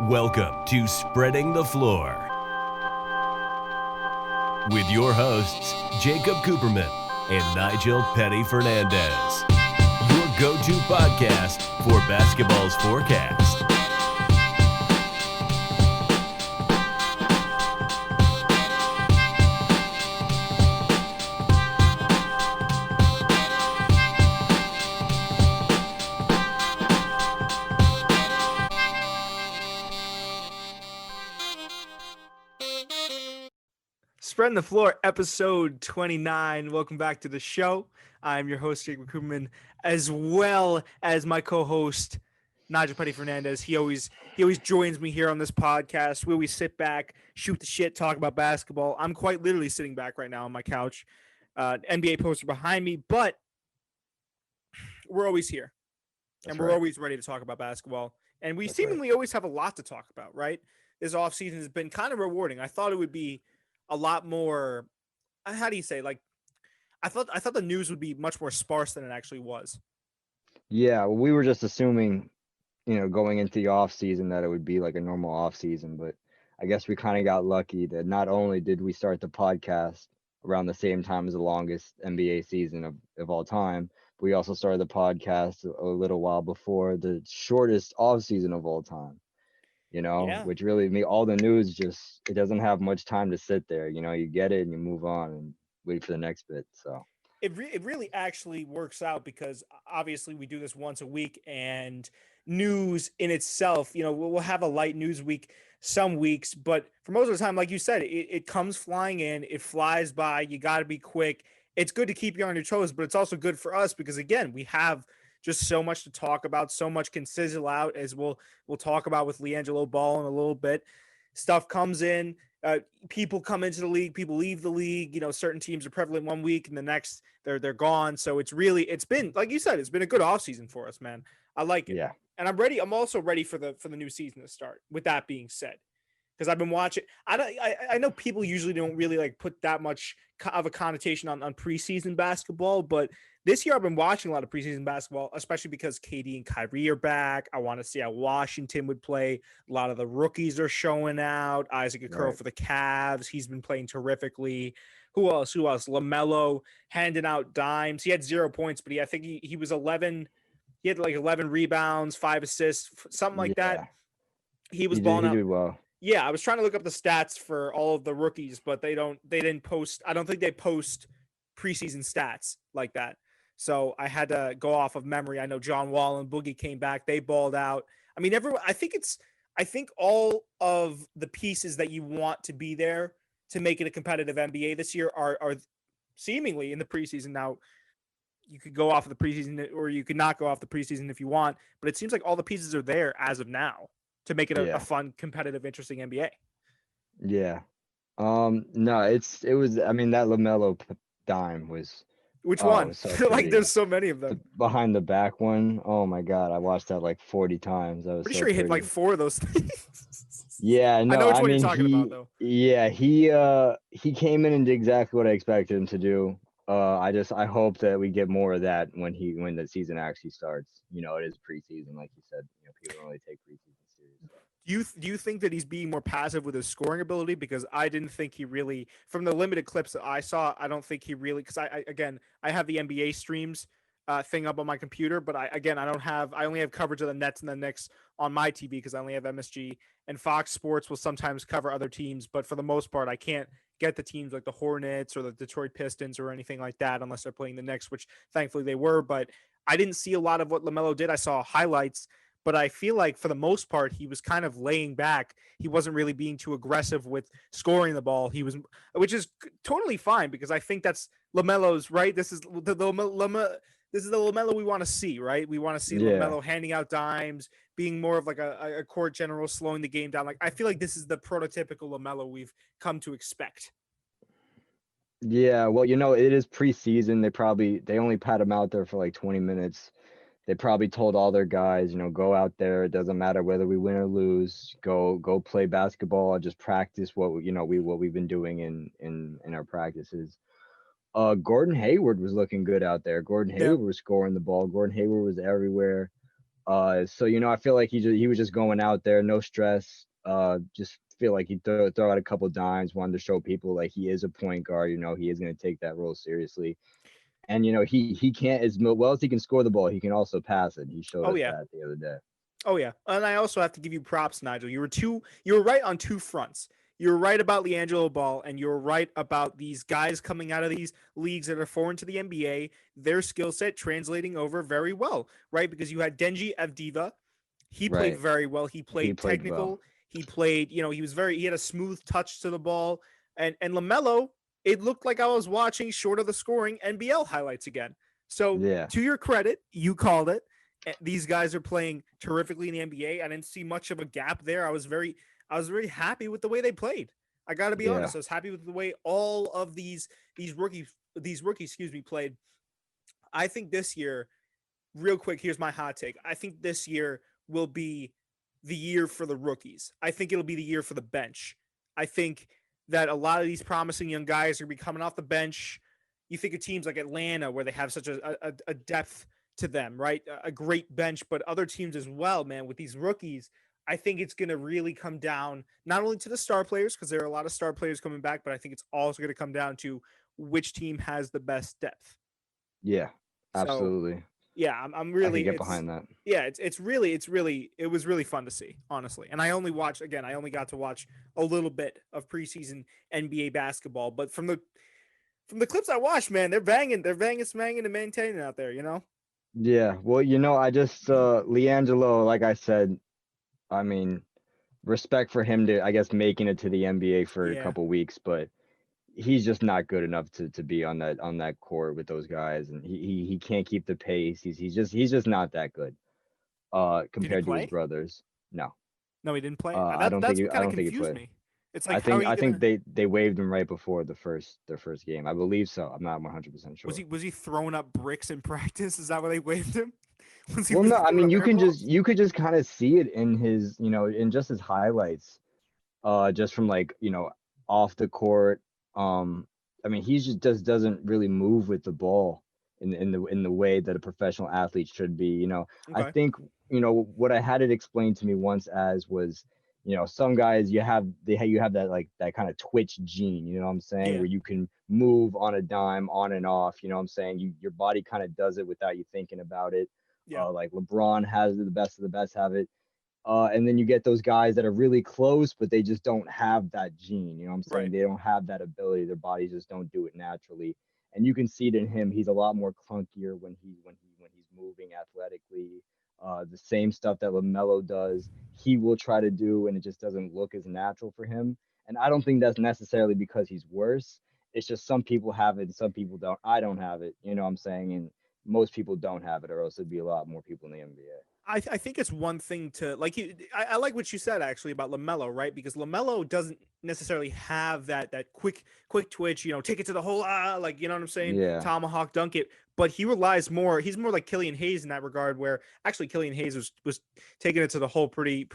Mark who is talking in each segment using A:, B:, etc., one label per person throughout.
A: Welcome to Spreading the Floor with your hosts, Jacob Cooperman and Nigel Petty Fernandez. Your go-to podcast for basketball's forecast.
B: Spreading the Floor, episode 29. Welcome back to the show. I'm your host, Jacob Cooperman, as well as my co-host, Nigel Petty Fernandez. He always joins me here on this podcast. We always sit back, shoot the shit, talk about basketball. I'm quite literally sitting back right now on my couch. NBA poster behind me, but we're always here. And we're always ready to talk about basketball. And we seemingly always have a lot to talk about, right? This offseason has been kind of rewarding. I thought it would be a lot more, how do you say, like, I thought the news would be much more sparse than it actually was.
C: Yeah, well, we were just assuming, going into the off season that it would be like a normal off season, but I guess we kind of got lucky that not only did we start the podcast around the same time as the longest NBA season of all time, but we also started the podcast a little while before the shortest off season of all time. Which really all the news it doesn't have much time to sit there. You get it and you move on and wait for the next bit. So
B: it really actually works out because obviously we do this once a week, and news in itself, we'll have a light news week some weeks, but for most of the time, like you said, it comes flying in, it flies by. You got to be quick. It's good to keep you on your toes, but it's also good for us because, again, we have just so much to talk about. So much can sizzle out, as we'll talk about with LiAngelo Ball in a little bit. Stuff comes in, people come into the league, people leave the league. Certain teams are prevalent one week and the next they're gone. So it's been, like you said, it's been a good offseason for us, man. I like it.
C: Yeah.
B: And I'm ready. I'm also ready for the new season to start. With that being said, because I've been watching. I know people usually don't really like put that much of a connotation on preseason basketball, but this year I've been watching a lot of preseason basketball, especially because KD and Kyrie are back. I want to see how Washington would play. A lot of the rookies are showing out. Isaac Okoro for the Cavs. He's been playing terrifically. Who else? LaMelo handing out dimes. He had 0 points, but I think he was 11. He had like 11 rebounds, 5 assists, something like that. He was balling out.
C: He did well.
B: Yeah, I was trying to look up the stats for all of the rookies, but they didn't post. I don't think they post preseason stats like that. So I had to go off of memory. I know John Wall and Boogie came back. They balled out. I mean, I think all of the pieces that you want to be there to make it a competitive NBA this year are seemingly in the preseason. Now, you could go off of the preseason or you could not go off the preseason if you want, but it seems like all the pieces are there as of now to make it a fun, competitive, interesting NBA.
C: Yeah. No, it was, I mean, that LaMelo dime was.
B: Which one?
C: So
B: like, there's so many of them.
C: The behind the back one. Oh my God. I watched that like 40 times. That was
B: pretty sure he hit like 4 of those things.
C: Yeah, no,
B: I know which one you're talking about though.
C: Yeah, he came in and did exactly what I expected him to do. I hope that we get more of that when the season actually starts. It is preseason, like you said. People don't really take preseason serious.
B: Do you think that he's being more passive with his scoring ability? Because I didn't think he really, from the limited clips that I saw, I don't think he really. Because I have the NBA streams thing up on my computer, but I only have coverage of the Nets and the Knicks on my TV because I only have MSG, and Fox Sports will sometimes cover other teams, but for the most part, I can't get the teams like the Hornets or the Detroit Pistons or anything like that unless they're playing the Knicks, which thankfully they were. But I didn't see a lot of what LaMelo did. I saw highlights, but I feel like for the most part, he was kind of laying back. He wasn't really being too aggressive with scoring the ball. Which is totally fine because I think that's LaMelo's, right. This is the LaMelo we want to see, right? We want to see LaMelo handing out dimes, being more of like a court general, slowing the game down. Like, I feel like this is the prototypical LaMelo we've come to expect.
C: Yeah, well, it is preseason. They only pat him out there for like 20 minutes. They probably told all their guys, go out there. It doesn't matter whether we win or lose. Go play basketball. Just practice what we've been doing in our practices. Gordon Hayward was looking good out there. Gordon Hayward was scoring the ball. Gordon Hayward was everywhere. So I feel like he was just going out there, no stress. Just feel like he throw out a couple dimes, wanted to show people like he is a point guard. He is going to take that role seriously. And he can't, as well as he can score the ball, he can also pass it. He showed
B: Oh
C: us
B: yeah.
C: that the other day.
B: Oh yeah, and I also have to give you props, Nigel. You were right on two fronts. You were right about LiAngelo Ball, and you were right about these guys coming out of these leagues that are foreign to the NBA. Their skill set translating over very well, right? Because you had Denji Avdiva, he played
C: Right.
B: very well. He
C: He
B: played
C: played well.
B: technical. He played, he had a smooth touch to the ball, and LaMelo. It looked like I was watching short of the scoring NBL highlights again. So
C: Yeah.
B: to your credit, you called it. These guys are playing terrifically in the NBA. I didn't see much of a gap there. I was very happy with the way they played. I got to be
C: Yeah.
B: honest. I was happy with the way all of these rookies, played. I think this year, real quick, here's my hot take. I think this year will be the year for the rookies. I think it'll be the year for the bench. I think that a lot of these promising young guys are going to be coming off the bench. You think of teams like Atlanta where they have such a depth to them, right? A great bench, but other teams as well, man, with these rookies. I think it's going to really come down not only to the star players, because there are a lot of star players coming back, but I think it's also going to come down to which team has the best depth.
C: Yeah.
B: So
C: Absolutely.
B: yeah, I'm
C: I can
B: really
C: get behind that.
B: yeah, it was really fun to see, honestly. And I only got to watch a little bit of preseason NBA basketball, but from the clips I watched, man, they're banging, smanging, and maintaining out there,
C: Yeah. Well, I just LiAngelo, like I said, I mean, respect for him to, I guess, making it to the NBA for a
B: Yeah.
C: couple weeks, but he's just not good enough to be on that court with those guys, and he can't keep the pace. He's just not that good.
B: Did he
C: Compared to his
B: play?
C: brothers. No.
B: No, he didn't play.
C: I don't think
B: That's what
C: I
B: kind of
C: don't think he
B: confused
C: played.
B: me. It's like,
C: I
B: how are
C: think
B: you
C: I think
B: gonna?
C: they waived him right before their first game. I believe so. I'm not 100%
B: Was
C: sure.
B: he throwing up bricks in practice? Is that why they waived him?
C: Well,
B: Was
C: no,
B: he
C: I
B: throwing
C: mean,
B: up air balls?
C: you could just kind of see it in his, in just his highlights, just from like, off the court. Um, I mean, he just doesn't really move with the ball in the way that a professional athlete should be. I
B: Okay.
C: think, what I had it explained to me once as was, some guys you have that like that kind of twitch gene, you know what I'm saying,
B: Yeah.
C: where you can move on a dime, on and off, you know what I'm saying? Your body kind of does it without you thinking about it.
B: Yeah.
C: Like LeBron has it, the best of the best have it. And then you get those guys that are really close, but they just don't have that gene. You know what I'm saying?
B: Right.
C: They don't have that ability. Their bodies just don't do it naturally. And you can see it in him. He's a lot more clunkier when he's moving athletically. The same stuff that LaMelo does, he will try to do, and it just doesn't look as natural for him. And I don't think that's necessarily because he's worse. It's just some people have it and some people don't. I don't have it. You know what I'm saying? And most people don't have it, or else there'd be a lot more people in the NBA.
B: I think it's one thing to like I like what you said actually about LaMelo, right? Because LaMelo doesn't necessarily have that quick twitch, take it to the hole, like, you know what I'm saying,
C: Yeah.
B: tomahawk dunk it. But he relies more. He's more like Killian Hayes in that regard, where actually Killian Hayes was taking it to the hole pretty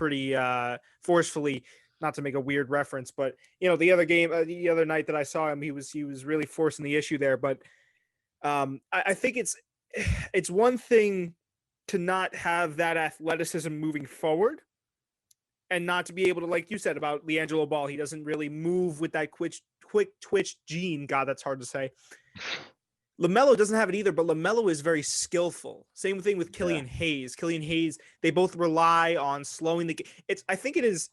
B: forcefully. Not to make a weird reference, but the other night that I saw him, he was really forcing the issue there. But I think it's one thing to not have that athleticism moving forward and not to be able to, like you said about LiAngelo Ball, he doesn't really move with that quick twitch gene. God, that's hard to say. LaMelo doesn't have it either, but LaMelo is very skillful. Same thing with
C: Yeah.
B: Killian Hayes. Killian Hayes, they both rely on slowing the game. I think it is.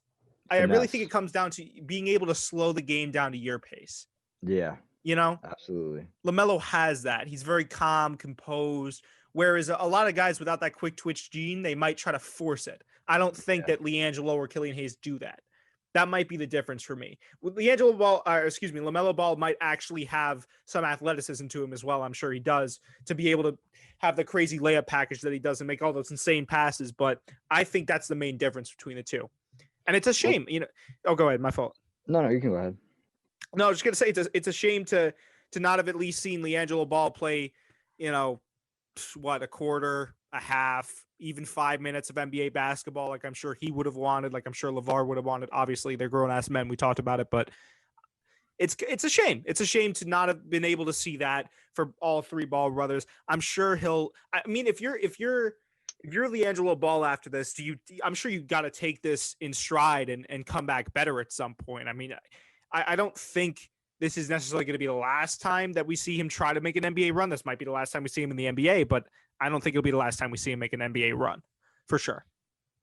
B: I really think
C: Finesse.
B: it comes down to being able to slow the game down to your pace.
C: Yeah,
B: You know,
C: absolutely.
B: LaMelo has that. He's very calm, composed. Whereas a lot of guys without that quick twitch gene, they might try to force it. I don't think
C: Yeah.
B: that LiAngelo or Killian Hayes do that. That might be the difference for me. With LaMelo Ball might actually have some athleticism to him as well. I'm sure he does, to be able to have the crazy layup package that he does and make all those insane passes. But I think that's the main difference between the two. And it's a
C: Well,
B: shame, Oh, go ahead. My fault.
C: no, you can go ahead.
B: No, I was just gonna say it's a shame to not have at least seen LiAngelo Ball play, a quarter, a half, even 5 minutes of NBA basketball. Like I'm sure he would have wanted. Like I'm sure LeVar would have wanted. Obviously, they're grown ass men. We talked about it, but it's a shame. It's a shame to not have been able to see that for all three Ball brothers. I'm sure he'll. I mean, if you're if you're LiAngelo Ball after this, I'm sure you got to take this in stride and come back better at some point. I mean, I don't think this is necessarily going to be the last time that we see him try to make an NBA run. This might be the last time we see him in the NBA, but I don't think it'll be the last time we see him make an NBA run for sure.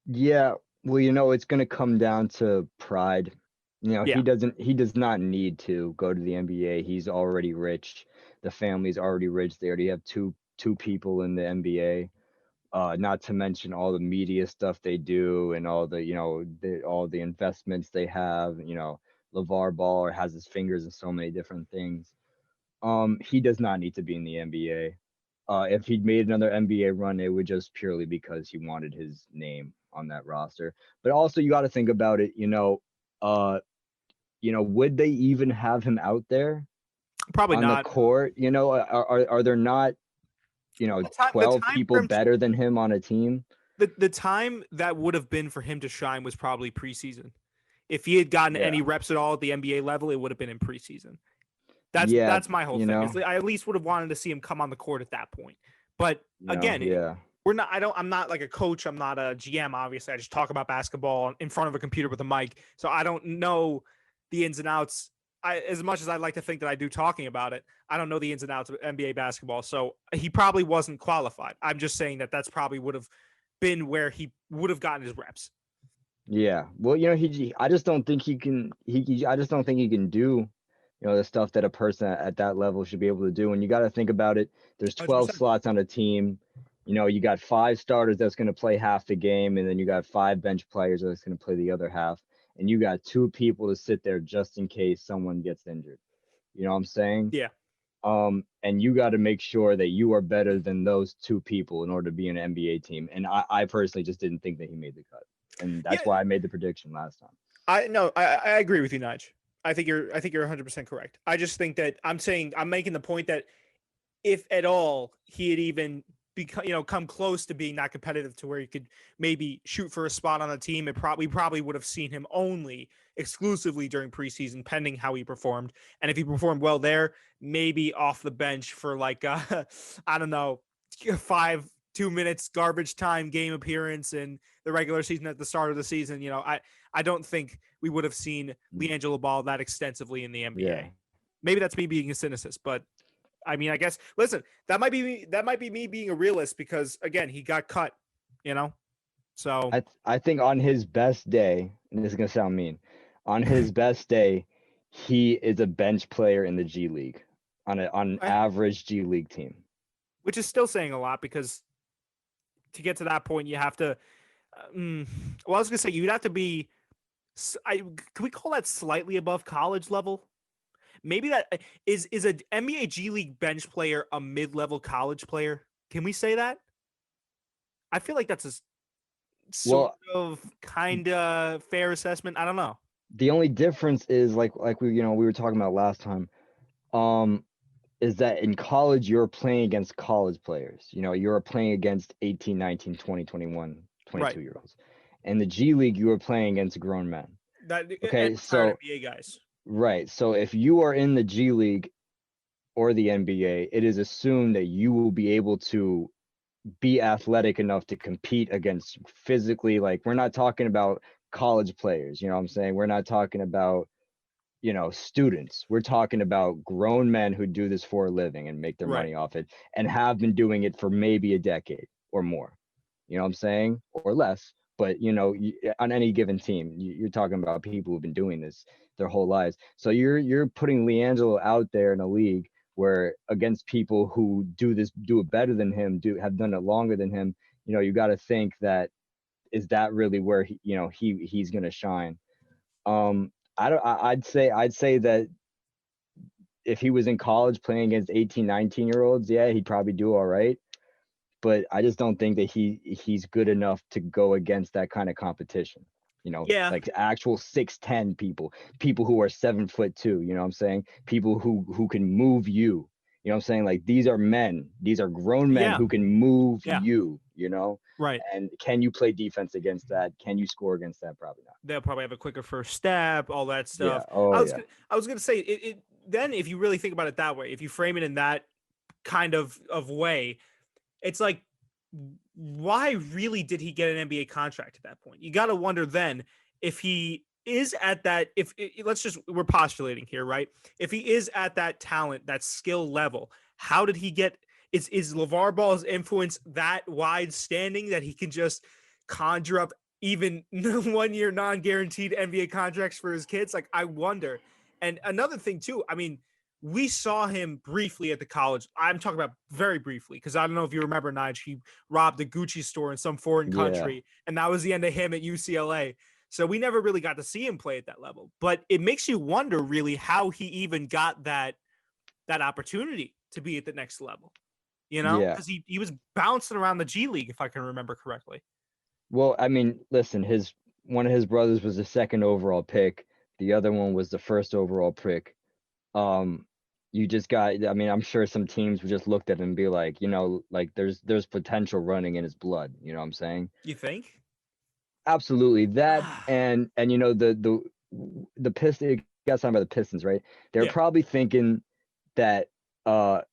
C: Yeah, well, it's going to come down to pride.
B: Yeah.
C: He does not need to go to the NBA. He's already rich. The family's already rich. They already have two people in the NBA. Not to mention all the media stuff they do and all the investments they have. LeVar Ball has his fingers in so many different things. He does not need to be in the NBA. If he'd made another NBA run, it would just purely because he wanted his name on that roster. But also, you got to think about it. Would they even have him out there
B: Probably
C: on
B: not.
C: the court? Are there not 12 people better than him on a team?
B: The time that would have been for him to shine was probably preseason. If he had gotten any reps at all at the NBA level, it would have been in preseason. That's my whole thing. I at least would have wanted to see him come on the court at that point. But again, I'm not like a coach. I'm not a GM. Obviously, I just talk about basketball in front of a computer with a mic. So I don't know the ins and outs. As much as I'd like to think that I do talking about it, I don't know the ins and outs of NBA basketball. So he probably wasn't qualified. I'm just saying that's probably would have been where he would have gotten his reps.
C: Yeah. Well, I just don't think he can. I just don't think he can do, the stuff that a person at that level should be able to do. And you got to think about it. There's 12 100%. Slots on a team. You got 5 starters that's going to play half the game, and then you got 5 bench players that's going to play the other half. And you got 2 people to sit there just in case someone gets injured. You know what I'm saying?
B: Yeah.
C: And you got to make sure that you are better than those 2 people in order to be an NBA team. And I personally just didn't think that he made the cut. And that's why I made the prediction last time.
B: I agree with you, Nige. I think you're 100% correct. I just think that I'm making the point that if at all he had even come close to being that competitive to where he could maybe shoot for a spot on the team, we probably would have seen him only exclusively during preseason, pending how he performed. And if he performed well there, maybe off the bench for like I don't know, 2 minutes garbage time game appearance in the regular season at the start of the season. I don't think we would have seen LiAngelo Ball that extensively in the NBA. Yeah. Maybe that's me being a cynicist, but I mean, I guess, listen, that might be me being a realist because again, he got cut, so
C: I think on his best day, and this is going to sound mean, on his best day, he is a bench player in the G League on an average G League team,
B: which is still saying a lot because to get to that point, you have to, I was going to say you'd have to be, can we call that slightly above college level? Maybe that is an NBA G League bench player a mid-level college player. Can we say that? I feel like that's a sort of kind of fair assessment. I don't know.
C: The only difference is like we were talking about last time, is that in college you're playing against college players. You're playing against 18, 19, 20, 21, 22-year-olds. In the G League you are playing against grown men.
B: So NBA guys.
C: Right. So if you are in the G League or the NBA, it is assumed that you will be able to be athletic enough to compete against physically, like we're not talking about college players, you know what I'm saying? We're not talking about, students. We're talking about grown men who do this for a living and make their money off it and have been doing it for maybe a decade or more. You know what I'm saying? Or less. But, on any given team, you're talking about people who've been doing this their whole lives. So you're putting LiAngelo out there in a league where against people who do it better than him, have done it longer than him. You got to think that is that really where he's going to shine. I'd say that if he was in college playing against 18, 19-year-olds, yeah, he'd probably do all right. But I just don't think that he's good enough to go against that kind of competition. Like actual 6'10" people who are 7'2", you know what I'm saying? People who can move you. You know what I'm saying? Like these are men. These are grown men who can move you,
B: Right.
C: And can you play defense against that? Can you score against that? Probably not.
B: They'll probably have a quicker first step, all that stuff.
C: Yeah. Oh,
B: I was going to say it then if you really think about it that way, if you frame it in that kind of way, it's like why really did he get an NBA contract at that point? You got to wonder then if he is at that, we're postulating here, right? If he is at that talent, that skill level, how did he get, is LeVar Ball's influence that wide standing that he can just conjure up even 1 year non-guaranteed NBA contracts for his kids? Like, I wonder. And another thing too, I mean, we saw him briefly at the college. I'm talking about very briefly because I don't know if you remember, Nige, he robbed a Gucci store in some foreign
C: Yeah.
B: country, and that was the end of him at UCLA. So we never really got to see him play at that level. But it makes you wonder really how he even got that opportunity to be at the next level. You know,
C: Yeah.
B: because he was bouncing around the G League, if I can remember correctly.
C: Well, I mean, listen, one of his brothers was the second overall pick. The other one was the first overall pick. You just got, I mean, I'm sure some teams would just looked at him and be like, like there's potential running in his blood. You know what I'm saying?
B: You think?
C: Absolutely. That and the Pistons got signed by the Pistons, right? They're
B: Yeah.
C: probably thinking that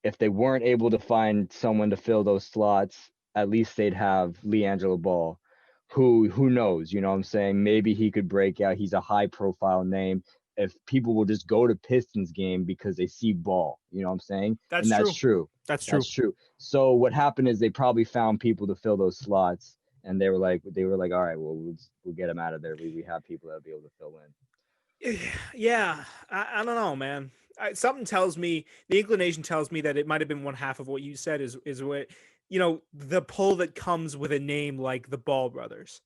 C: if they weren't able to find someone to fill those slots, at least they'd have LiAngelo Ball, who knows, you know what I'm saying? Maybe he could break out. He's a high profile name. If people will just go to Pistons game because they see Ball, you know what I'm saying?
B: That's
C: And that's
B: true.
C: true.
B: That's true.
C: That's true. So what happened is they probably found people to fill those slots, and they were like, all right, well, we'll get them out of there. We have people that'll be able to fill in.
B: Yeah, I don't know, man. Something tells me, the inclination tells me that it might have been one half of what you said is what, the pull that comes with a name like the Ball brothers.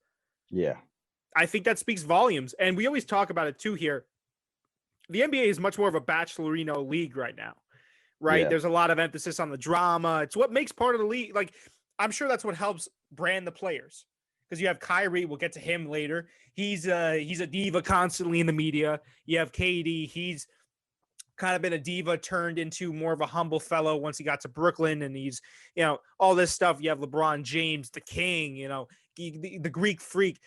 C: Yeah.
B: I think that speaks volumes. And we always talk about it too here. The NBA is much more of a bachelorino league right now, right?
C: Yeah.
B: There's a lot of emphasis on the drama. It's what makes part of the league. Like, I'm sure that's what helps brand the players. Because you have Kyrie, we'll get to him later. He's a diva constantly in the media. You have KD, he's kind of been a diva turned into more of a humble fellow once he got to Brooklyn, and he's, all this stuff. You have LeBron James, the king, the Greek freak.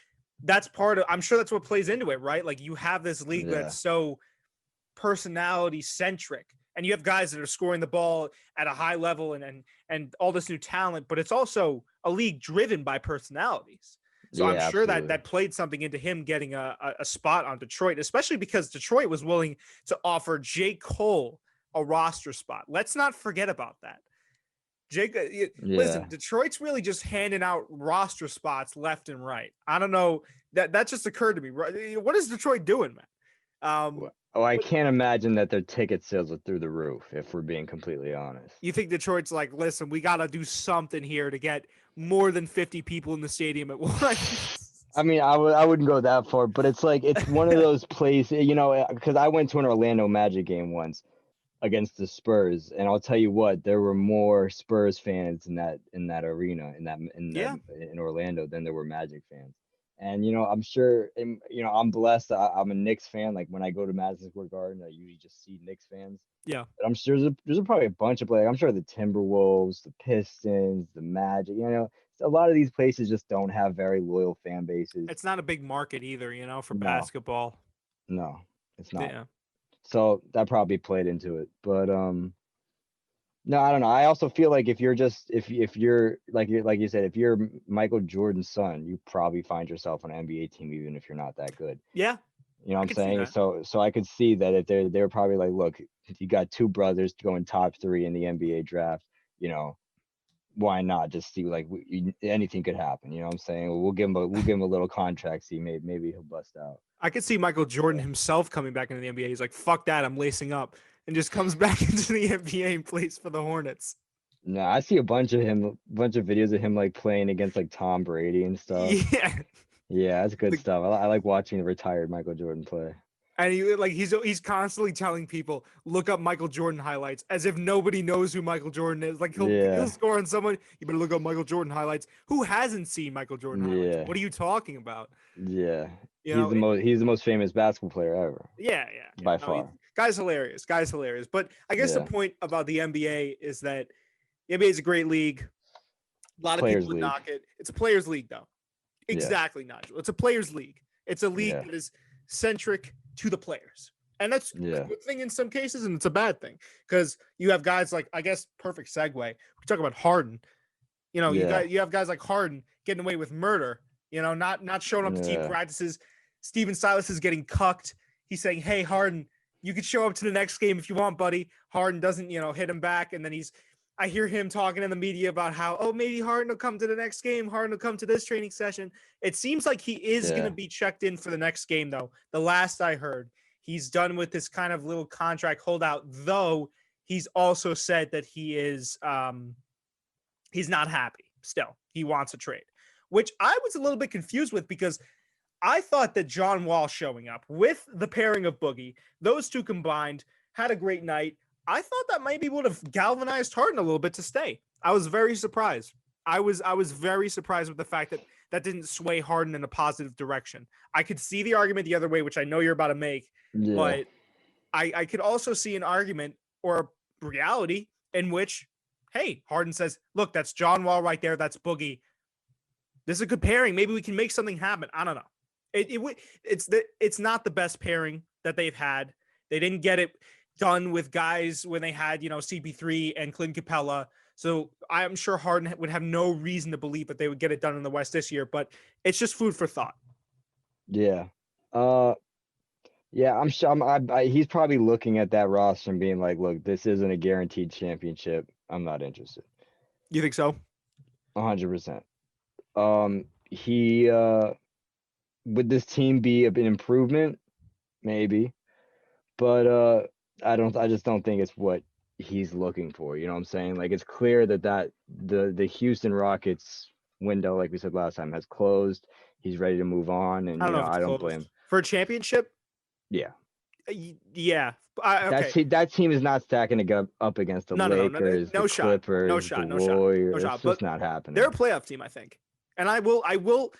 B: That's part of, I'm sure that's what plays into it, right? Like, you have this league that's so personality centric, and you have guys that are scoring the ball at a high level and all this new talent, but it's also a league driven by personalities. So I'm sure
C: absolutely.
B: that played something into him getting a spot on Detroit, especially because Detroit was willing to offer J. Cole a roster spot. Let's not forget about that. Listen, Detroit's really just handing out roster spots left and right. I don't know, that just occurred to me. What is Detroit doing, man?
C: I can't imagine that their ticket sales are through the roof, if we're being completely honest.
B: You think Detroit's like, listen, we got to do something here to get more than 50 people in the stadium at once?
C: I mean, I wouldn't go that far, but it's like, it's one of those places, because I went to an Orlando Magic game once against the Spurs, and I'll tell you what, there were more Spurs fans in that arena, in Orlando, than there were Magic fans. And I'm sure, I'm blessed. I'm a Knicks fan. Like, when I go to Madison Square Garden, I usually just see Knicks fans.
B: Yeah,
C: but I'm sure there's probably a bunch of players. I'm sure the Timberwolves, the Pistons, the Magic. A lot of these places just don't have very loyal fan bases.
B: it's not a big market either, for basketball.
C: No, it's not.
B: Yeah.
C: So that probably played into it, but no, I don't know. I also feel like if you're like you said, if you're Michael Jordan's son, you probably find yourself on an NBA team, even if you're not that good.
B: Yeah.
C: You know what I'm saying? So I could see that if they're probably like, look, you got two brothers going top 3 in the NBA draft, why not just see, like, anything could happen? You know what I'm saying? We'll give him a little contract, see, maybe he'll bust out.
B: I could see Michael Jordan himself coming back into the NBA. He's like, fuck that, I'm lacing up, and just comes back into the NBA and plays for the Hornets.
C: No, I see a bunch of videos of him like playing against like Tom Brady and stuff. Yeah, that's good stuff. I like watching the retired Michael Jordan play.
B: And he's constantly telling people, look up Michael Jordan highlights, as if nobody knows who Michael Jordan is. Like, he'll score on someone, you better look up Michael Jordan highlights. Who hasn't seen Michael Jordan highlights? What are you talking about?
C: Yeah. He's the most famous basketball player ever.
B: Yeah.
C: By far.
B: Guy's hilarious. But I guess the point about the NBA is that the NBA is a great league. A lot of people would knock it. It's a players' league, though. Exactly, Nigel. It's a players' league. It's a league that is centric to the players. And that's a good thing in some cases, and it's a bad thing. Because you have guys like, I guess, perfect segue. We talk about Harden.
C: Yeah.
B: You have guys like Harden getting away with murder. Not showing up to team
C: Yeah.
B: practices. Steven Silas is getting cucked. He's saying, "Hey, Harden, you could show up to the next game if you want, buddy." Harden doesn't, hit him back, and then I hear him talking in the media about how, oh, maybe Harden will come to the next game. Harden will come to this training session. It seems like he is going to be checked in for the next game, though. The last I heard, he's done with this kind of little contract holdout, though he's also said that he is he's not happy still. He wants a trade, which I was a little bit confused with because I thought that John Wall showing up with the pairing of Boogie, those two combined, had a great night. I thought that maybe would have galvanized Harden a little bit to stay. I was very surprised. I was very surprised with the fact that that didn't sway Harden in a positive direction. I could see the argument the other way, which I know you're about to make, but I could also see an argument or a reality in which, hey, Harden says, look, that's John Wall right there. That's Boogie. This is a good pairing. Maybe we can make something happen. I don't know. It's not the best pairing that they've had. They didn't get it done with guys when they had, CP3 and Clint Capella. So I'm sure Harden would have no reason to believe that they would get it done in the West this year, but it's just food for thought.
C: Yeah. Yeah, I'm sure he's probably looking at that roster and being like, look, this isn't a guaranteed championship. I'm not interested.
B: You think so?
C: 100%. He would this team be an improvement? Maybe. But I just don't think it's what he's looking for. You know what I'm saying? Like, it's clear that the Houston Rockets window, like we said last time, has closed. He's ready to move on, and I don't blame him.
B: For a championship.
C: Yeah.
B: Yeah. Okay.
C: That team is not stacking up against the Lakers, the Clippers, the Warriors. It's just not happening.
B: They're a playoff team, I think. And I will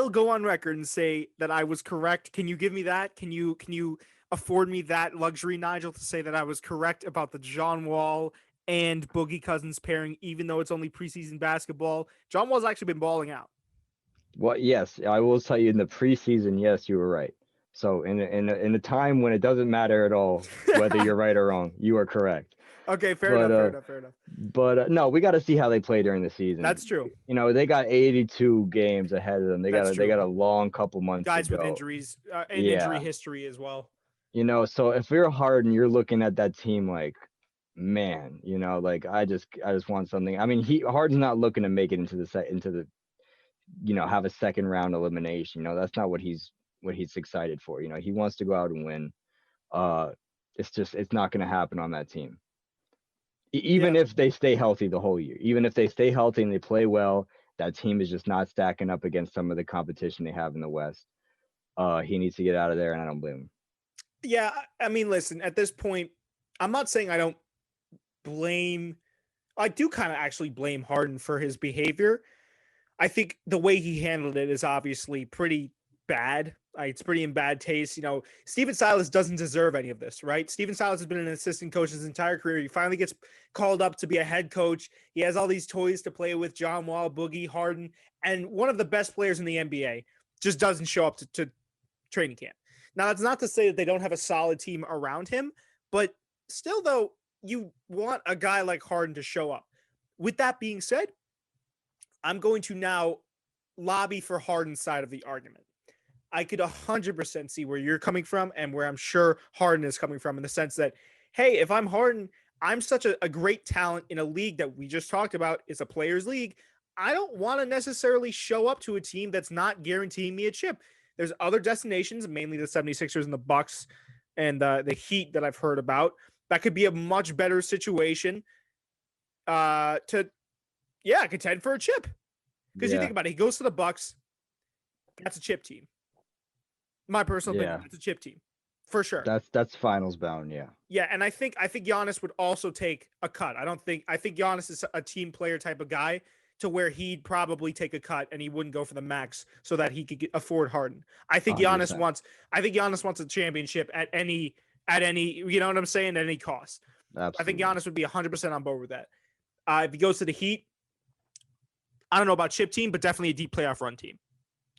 B: go on record and say that I was correct. Can you give me that? Can you afford me that luxury, Nigel, to say that I was correct about the John Wall and Boogie Cousins pairing, even though it's only preseason basketball? John Wall's actually been balling out.
C: Well, yes, I will tell you in the preseason, yes, you were right. So in a time when it doesn't matter at all whether you're right or wrong, you are correct.
B: Okay, fair enough.
C: But no, we got to see how they play during the season.
B: That's true.
C: They got 82 games ahead of them. They got a long couple months.
B: Guys with injuries and injury history as well.
C: So if you're Harden, you're looking at that team like, man, like I just want something. I mean, Harden's not looking to make it into the have a second round elimination. That's not what he's excited for. He wants to go out and win. It's not going to happen on that team. Even if they stay healthy the whole year, even if they stay healthy and they play well, that team is just not stacking up against some of the competition they have in the West. He needs to get out of there, and I don't blame him.
B: Yeah, I mean, listen, at this point, I'm not saying I don't blame. I do kind of actually blame Harden for his behavior. I think the way he handled it is obviously pretty bad. It's pretty in bad taste. Steven Silas doesn't deserve any of this, right? Steven Silas has been an assistant coach his entire career. He finally gets called up to be a head coach. He has all these toys to play with: John Wall, Boogie, Harden, and one of the best players in the NBA just doesn't show up to training camp. Now, that's not to say that they don't have a solid team around him, but still, though, you want a guy like Harden to show up. With that being said, I'm going to now lobby for Harden's side of the argument. I could 100% see where you're coming from and where I'm sure Harden is coming from, in the sense that, hey, if I'm Harden, I'm such a great talent in a league that we just talked about is a players' league. I don't want to necessarily show up to a team that's not guaranteeing me a chip. There's other destinations, mainly the 76ers and the Bucks and the Heat that I've heard about, that could be a much better situation to contend for a chip. Because you think about it, he goes to the Bucks, that's a chip team. My personal opinion, that's a chip team for sure.
C: That's finals bound, yeah.
B: Yeah, and I think Giannis would also take a cut. I think Giannis is a team player type of guy, to where he'd probably take a cut and he wouldn't go for the max so that he could afford Harden. I think Giannis wants a championship at any, you know what I'm saying, at any cost.
C: Absolutely.
B: I think Giannis would be 100% on board with that. If he goes to the Heat, I don't know about chip team, but definitely a deep playoff run team.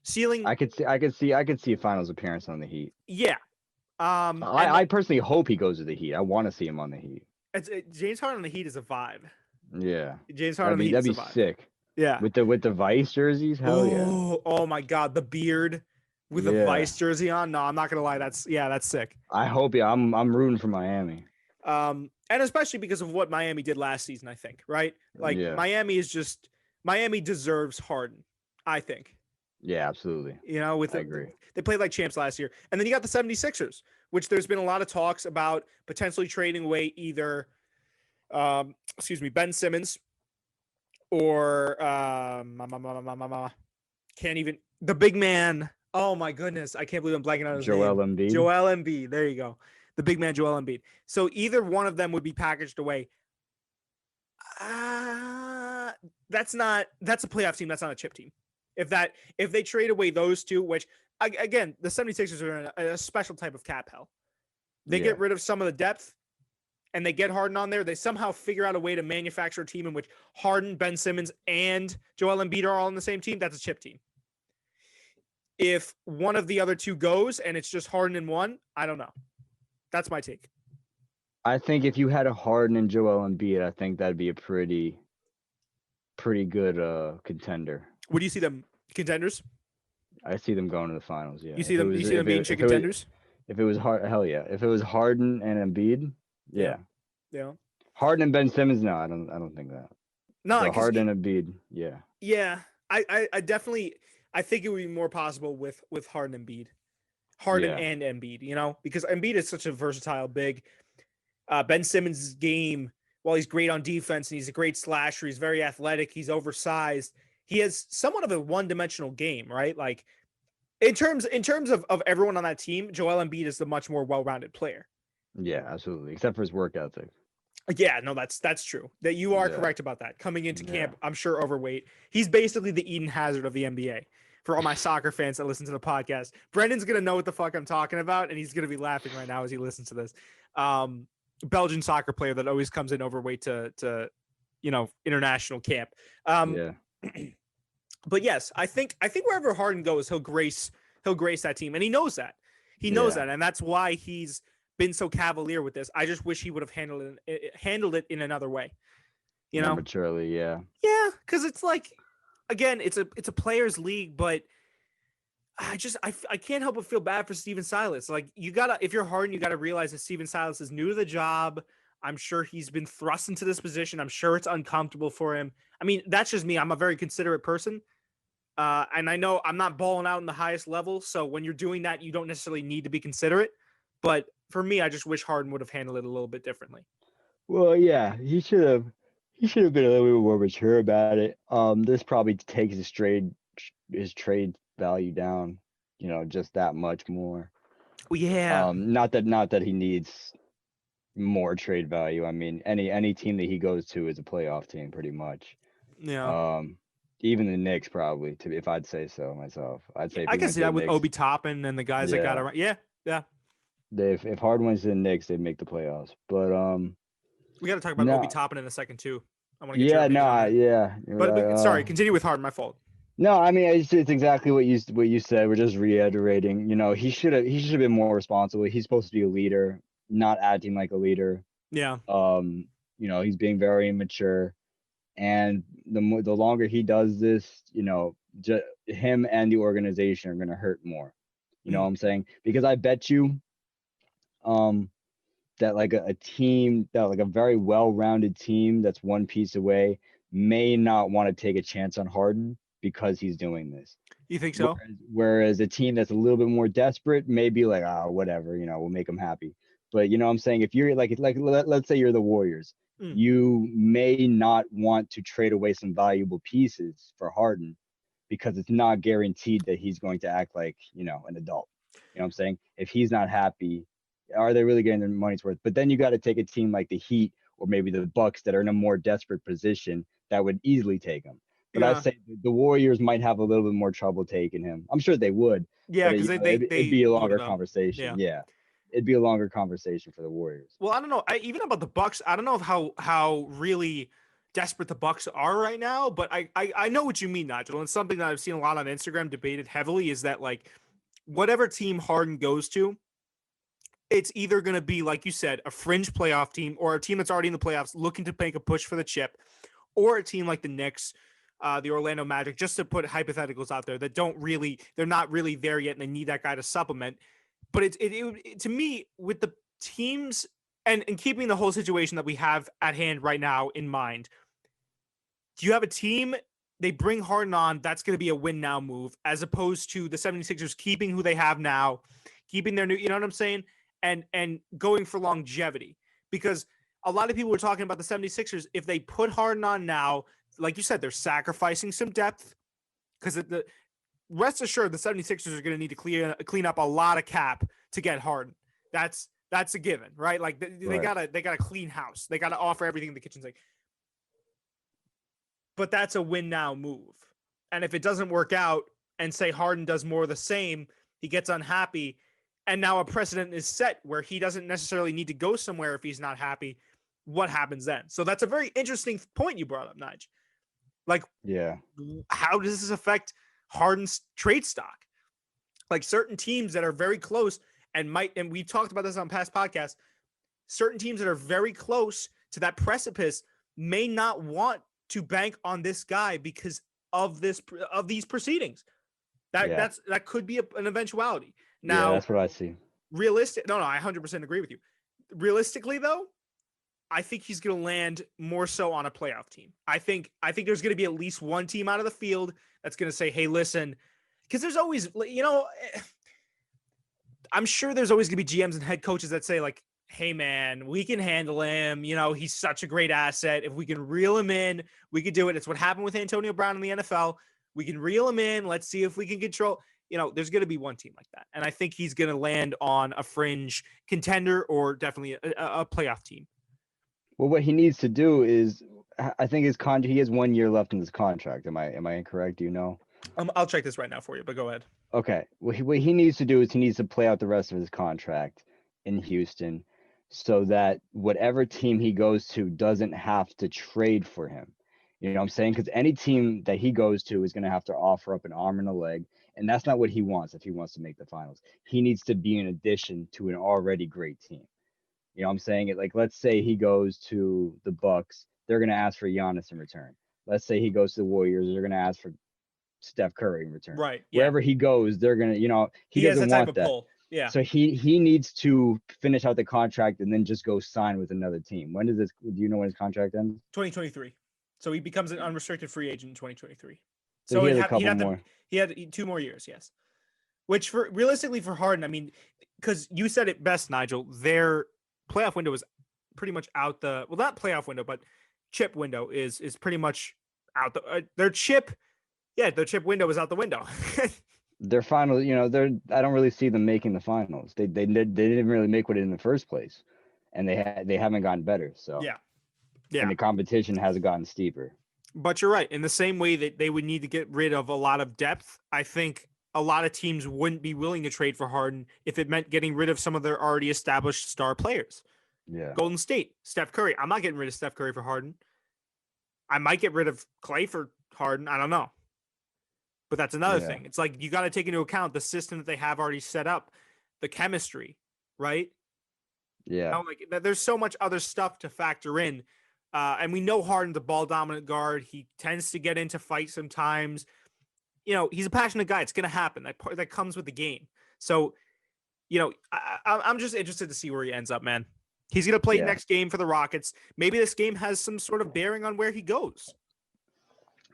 B: Ceiling,
C: I could see a finals appearance on the Heat.
B: Yeah.
C: I personally hope he goes to the Heat. I want to see him on the Heat.
B: James Harden on the Heat is a vibe.
C: Yeah.
B: James Harden on the Heat
C: That'd be
B: survive.
C: sick.
B: Yeah.
C: With the Vice jerseys, hell yeah.
B: Oh my God, the beard with the
C: Yeah.
B: Vice jersey on. No, I'm not gonna lie. That's sick.
C: I hope, yeah. I'm rooting for Miami.
B: And especially because of what Miami did last season, I think, right? Like
C: Yeah.
B: Miami deserves Harden, I think.
C: Yeah, absolutely.
B: With
C: I agree.
B: they played like champs last year. And then you got the 76ers, which there's been a lot of talks about potentially trading away either Ben Simmons or can't even the big man. Oh my goodness, I can't believe I'm blanking on his
C: Joel
B: name.
C: Embiid.
B: Joel Embiid. There you go. The big man Joel Embiid. So either one of them would be packaged away. That's a playoff team. That's not a chip team. If they trade away those two, which again, the 76ers are in a special type of cap hell. They get rid of some of the depth and they get Harden on there. They somehow figure out a way to manufacture a team in which Harden, Ben Simmons, and Joel Embiid are all on the same team. That's a chip team. If one of the other two goes and it's just Harden in one, I don't know. That's my take.
C: I think if you had a Harden and Joel Embiid, I think that'd be a pretty good contender.
B: Would you see them contenders?
C: I see them going to the finals. Yeah.
B: You see them being contenders?
C: If it was hell yeah. If it was Harden and Embiid, yeah.
B: Yeah.
C: Harden and Ben Simmons, no, I don't think that.
B: No,
C: so Harden and Embiid, yeah.
B: Yeah, I definitely think it would be more possible with Harden and Embiid. Harden and Embiid, because Embiid is such a versatile big. Ben Simmons' game, while he's great on defense and he's a great slasher, he's very athletic, he's oversized. He has somewhat of a one-dimensional game, right? Like in terms of everyone on that team, Joel Embiid is the much more well-rounded player.
C: Yeah, absolutely. Except for his work ethic.
B: Yeah, no, that's true. That you are correct about that. Coming into camp, I'm sure overweight. He's basically the Eden Hazard of the NBA. For all my soccer fans that listen to the podcast, Brendan's gonna know what the fuck I'm talking about, and he's gonna be laughing right now as he listens to this. Belgian soccer player that always comes in overweight to international camp. But yes, I think wherever Harden goes, he'll grace that team, and he knows that. He knows that, and that's why he's been so cavalier with this. I just wish he would have handled it in another way.
C: More maturely, yeah.
B: Yeah, because it's like, again, it's a players' league, but I can't help but feel bad for Steven Silas. Like if you're Harden, you gotta realize that Steven Silas is new to the job. I'm sure he's been thrust into this position. I'm sure it's uncomfortable for him. I mean, that's just me. I'm a very considerate person. And I know I'm not balling out in the highest level. So when you're doing that, you don't necessarily need to be considerate. But for me, I just wish Harden would have handled it a little bit differently.
C: Well, yeah, he should have been a little bit more mature about it. This probably takes his trade value down, just that much more.
B: Well, yeah.
C: Not that he needs more trade value. I mean, any team that he goes to is a playoff team, pretty much.
B: Yeah.
C: Even the Knicks, probably. If I'd say so myself, I'd say.
B: I can see that with Obi Toppin and the guys that got around. Yeah.
C: If Harden wins to the Knicks, they'd make the playoffs. But
B: we got to talk about Obi Toppin in a second too. I want to get
C: But
B: sorry, continue with Harden. My fault.
C: No, I mean it's exactly what you said. We're just reiterating. He should have been more responsible. He's supposed to be a leader, not acting like a leader.
B: Yeah.
C: He's being very immature, and the longer he does this, him and the organization are gonna hurt more. You know what I'm saying? Because I bet you, that like a team, that like a very well-rounded team that's one piece away may not want to take a chance on Harden because he's doing this.
B: You think so?
C: Whereas a team that's a little bit more desperate may be like, whatever, we'll make them happy. But you know what I'm saying? If you're like let's say you're the Warriors, you may not want to trade away some valuable pieces for Harden because it's not guaranteed that he's going to act like, an adult. You know what I'm saying? If he's not happy, are they really getting their money's worth? But then you got to take a team like the Heat or maybe the Bucks that are in a more desperate position that would easily take him. But I say the Warriors might have a little bit more trouble taking him. I'm sure they would.
B: Yeah, because it'd
C: be a longer conversation. Yeah. It'd be a longer conversation for the Warriors.
B: Well, I don't know. Even about the Bucks, I don't know how really desperate the Bucks are right now, but I know what you mean, Nigel. And something that I've seen a lot on Instagram debated heavily is that like whatever team Harden goes to, it's either going to be, like you said, a fringe playoff team or a team that's already in the playoffs looking to make a push for the chip, or a team like the Knicks, the Orlando Magic, just to put hypotheticals out there that they're not really there yet and they need that guy to supplement. But to me, with the teams and keeping the whole situation that we have at hand right now in mind, do you have a team, they bring Harden on, that's going to be a win now move, as opposed to the 76ers keeping who they have now, keeping their new, you know what I'm saying? And going for longevity. Because a lot of people were talking about the 76ers, if they put Harden on now, like you said, they're sacrificing some depth, because the rest assured the 76ers are going to need to clean up a lot of cap to get Harden. That's a given, right? Like they gotta clean house. They gotta offer everything in the kitchen sink. But that's a win now move. And if it doesn't work out and say Harden does more of the same, he gets unhappy, and now a precedent is set where he doesn't necessarily need to go somewhere if he's not happy, what happens then? So that's a very interesting point you brought up, Nige. Like,
C: Yeah.
B: how does this affect Harden's trade stock? Like, certain teams that are very close and we talked about this on past podcasts, certain teams that are very close to that precipice may not want to bank on this guy because of these proceedings. That could be an eventuality. Now,
C: that's what I see.
B: No, I 100% agree with you. Realistically, though, I think he's going to land more so on a playoff team. I think there's going to be at least one team out of the field that's going to say, "Hey, listen," because there's always, I'm sure there's always going to be GMs and head coaches that say, like, "Hey, man, we can handle him. He's such a great asset. If we can reel him in, we could do it." It's what happened with Antonio Brown in the NFL. We can reel him in. Let's see if we can control. There's going to be one team like that. And I think he's going to land on a fringe contender or definitely a playoff team.
C: Well, what he needs to do is, I think he has 1 year left in his contract. Am I incorrect? Do you know?
B: I'll check this right now for you, but go ahead.
C: Okay. What he needs to do is he needs to play out the rest of his contract in Houston so that whatever team he goes to doesn't have to trade for him. You know what I'm saying? Because any team that he goes to is going to have to offer up an arm and a leg. And that's not what he wants if he wants to make the finals. He needs to be an addition to an already great team. You know what I'm saying? Like, let's say he goes to the Bucks. They're going to ask for Giannis in return. Let's say he goes to the Warriors. They're going to ask for Steph Curry in return.
B: Right. Yeah.
C: Wherever he goes, they're going to, he
B: has
C: doesn't
B: that type
C: want
B: of
C: that.
B: pull. Yeah.
C: So he needs to finish out the contract and then just go sign with another team. Do you know when his contract ends?
B: 2023. So he becomes an unrestricted free agent in 2023.
C: So he has a couple more.
B: He had 2 more years, yes. Which realistically for Harden, I mean, because you said it best, Nigel, their playoff window is pretty much out not playoff window, but chip window is pretty much out their chip window is out the window.
C: Their final, I don't really see them making the finals. They didn't really make it in the first place, and they haven't gotten better. So
B: yeah,
C: and the competition hasn't gotten steeper.
B: But you're right. In the same way that they would need to get rid of a lot of depth, I think a lot of teams wouldn't be willing to trade for Harden if it meant getting rid of some of their already established star players.
C: Yeah.
B: Golden State, Steph Curry. I'm not getting rid of Steph Curry for Harden. I might get rid of Clay for Harden. I don't know. But that's another thing. It's like you got to take into account the system that they have already set up, the chemistry, right?
C: Yeah.
B: There's so much other stuff to factor in. And we know Harden's a ball dominant guard. He tends to get into fights sometimes. He's a passionate guy. It's going to happen. That comes with the game. So, I'm just interested to see where he ends up, man. He's going to play next game for the Rockets. Maybe this game has some sort of bearing on where he goes.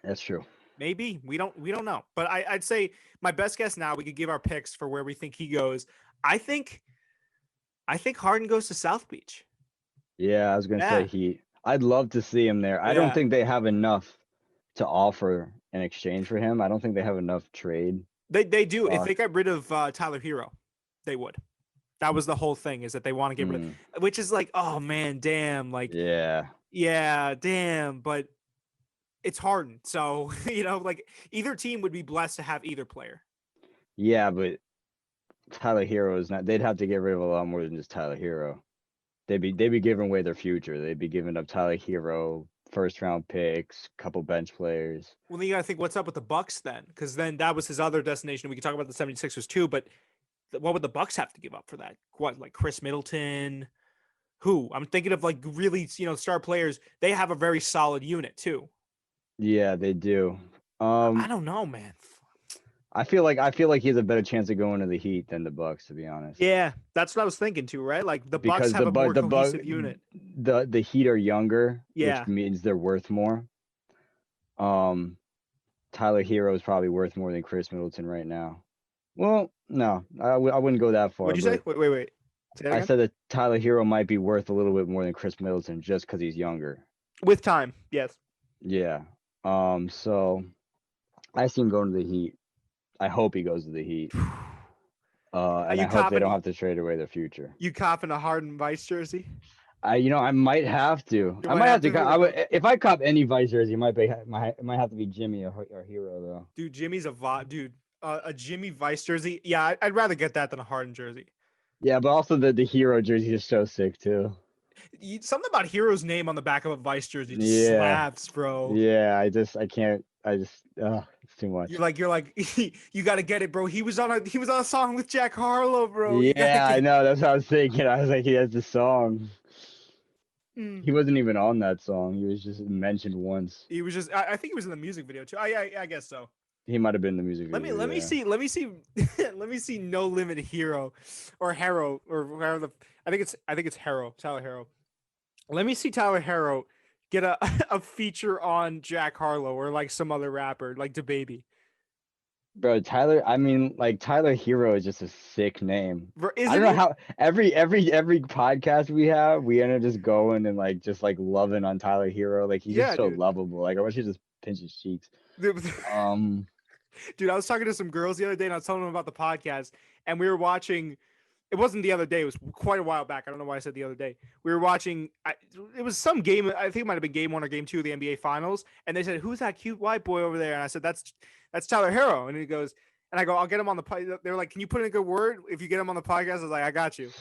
C: That's true.
B: Maybe we don't know, but I'd say my best guess now, we could give our picks for where we think he goes. I think Harden goes to South Beach.
C: Yeah, I was gonna say I'd love to see him there. I don't think they have enough to offer in exchange for him. I don't think they have enough trade.
B: They do. If they got rid of Tyler Hero, they would. That was the whole thing, is that they want to get rid of, which is like, oh man, damn, like damn, but it's Harden. So, either team would be blessed to have either player.
C: Yeah, but Tyler Hero is not. They'd have to get rid of a lot more than just Tyler Hero. They'd be giving away their future. They'd be giving up Tyler Hero, first round picks, couple bench players.
B: Well, then you got to think what's up with the Bucks then, because then that was his other destination. We could talk about the 76ers too, but what would the Bucks have to give up for that? What, like Chris Middleton? Who? I'm thinking of like really, star players. They have a very solid unit too.
C: Yeah, they do.
B: I don't know, man.
C: I feel like he has a better chance of going to the Heat than the Bucks, to be honest.
B: Yeah, that's what I was thinking too, right? Like the Bucks
C: Because
B: have a more
C: the
B: cohesive unit.
C: the Heat are younger,
B: Yeah.
C: which means they're worth more. Tyler Hero is probably worth more than Chris Middleton right now. Well, no, I wouldn't go that far.
B: What'd you say? Wait. Say that
C: I
B: again?
C: said that Tyler Hero might be worth a little bit more than Chris Middleton just because he's younger.
B: With time, yes.
C: Yeah. So I see him going to the Heat. I hope he goes to the Heat. And I hope they don't have to trade away their future.
B: You copping a Harden Vice jersey?
C: I might have to.
B: You
C: I might have to. If I cop any Vice jersey, it might have to be Jimmy or Hero though.
B: Dude, Jimmy's a Jimmy Vice jersey. Yeah, I'd rather get that than a Harden jersey.
C: Yeah, but also the Hero jersey is so sick too.
B: Something about Hero's name on the back of a Vice jersey just slaps, bro.
C: Yeah, I can't. It's too much.
B: You're like, you got to get it, bro. He was on a song with Jack Harlow, bro.
C: Yeah, I know. That's what I was thinking. I was like, he has the song. He wasn't even on that song. He was just mentioned once.
B: He was just. I think he was in the music video too. I guess so.
C: He might have been in the music video.
B: Let me see. Let me see. No Limit Hero, or Hero, or whatever I think it's Hero. Tyler Hero. Let me see Tyler Hero get a feature on Jack Harlow or like some other rapper like DaBaby.
C: Bro, Tyler. I mean, like Tyler Hero is just a sick name. I don't know how every podcast we have, we end up just going and like just like loving on Tyler Hero. Like he's just so lovable. Like I wish he just pinch his cheeks.
B: Dude, I was talking to some girls the other day and I was telling them about the podcast and we were watching. It wasn't the other day. It was quite a while back. I don't know why I said the other day. We were watching. It was some game. I think it might have been game 1 or game 2 of the NBA Finals. And they said, "Who's that cute white boy over there?" And I said, "That's Tyler Hero." And he goes, and I go, "I'll get him on the podcast." They're like, "Can you put in a good word if you get him on the podcast?" I was like, "I got you."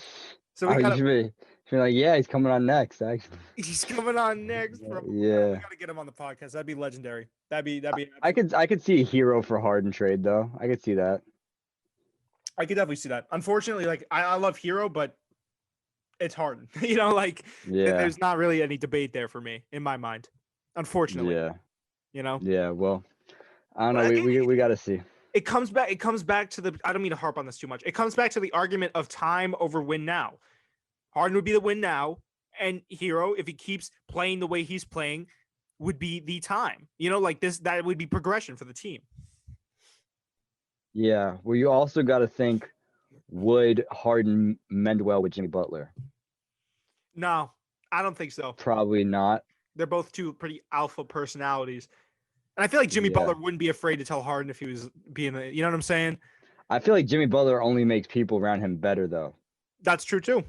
B: So we
C: should be like, "Yeah, he's coming on next." Actually,
B: he's coming on next, bro.
C: Yeah,
B: we gotta get him on the podcast. That'd be legendary. That'd be.
C: I could see a Hero for Harden trade though. I could see that.
B: I could definitely see that. Unfortunately, like I love Hero, but it's Harden. There's not really any debate there for me in my mind. Unfortunately.
C: Yeah.
B: Yeah,
C: well, I don't know. We got to see.
B: It comes back to the I don't mean to harp on this too much. It comes back to the argument of time over win now. Harden would be the win now, and Hero, if he keeps playing the way he's playing, would be the time. That would be progression for the team.
C: Yeah. Well, you also got to think, would Harden mend well with Jimmy Butler?
B: No, I don't think so.
C: Probably not.
B: They're both two pretty alpha personalities. And I feel like Jimmy Butler wouldn't be afraid to tell Harden if he was being you know what I'm saying?
C: I feel like Jimmy Butler only makes people around him better, though.
B: That's true, too.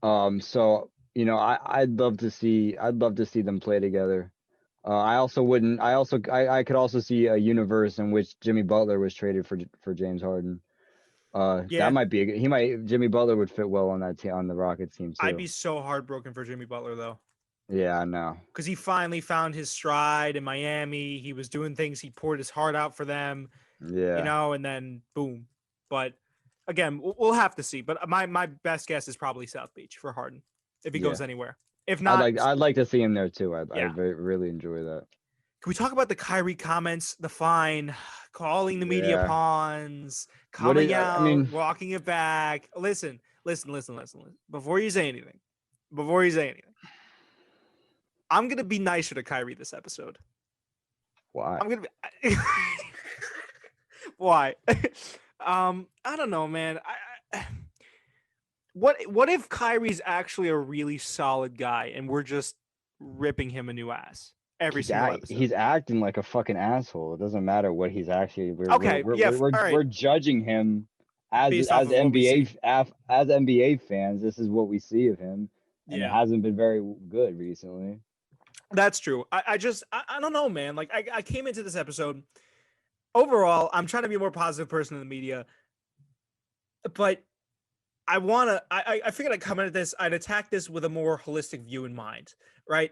C: So, I'd love to see them play together. I could also see a universe in which Jimmy Butler was traded for James Harden. That might be Jimmy Butler would fit well on that team, on the Rockets team too.
B: I'd be so heartbroken for Jimmy Butler though.
C: Yeah, I know.
B: Because he finally found his stride in Miami. He was doing things. He poured his heart out for them.
C: Yeah.
B: And then boom. But again, we'll have to see. But my best guess is probably South Beach for Harden if he goes anywhere. If not,
C: I'd like to see him there too. I'd really enjoy that.
B: Can we talk about the Kyrie comments, the fine, calling the media pawns, walking it back? Listen. Before you say anything, I'm going to be nicer to Kyrie this episode.
C: Why?
B: I'm going to be... Why? I don't know, man. What if Kyrie's actually a really solid guy and we're just ripping him a new ass every single episode?
C: He's acting like a fucking asshole. It doesn't matter what he's actually. We're judging him as NBA fans. This is what we see of him, and it hasn't been very good recently.
B: That's true. I don't know, man. Like I came into this episode. Overall, I'm trying to be a more positive person in the media, but I figured I'd come at this. I'd attack this with a more holistic view in mind, right?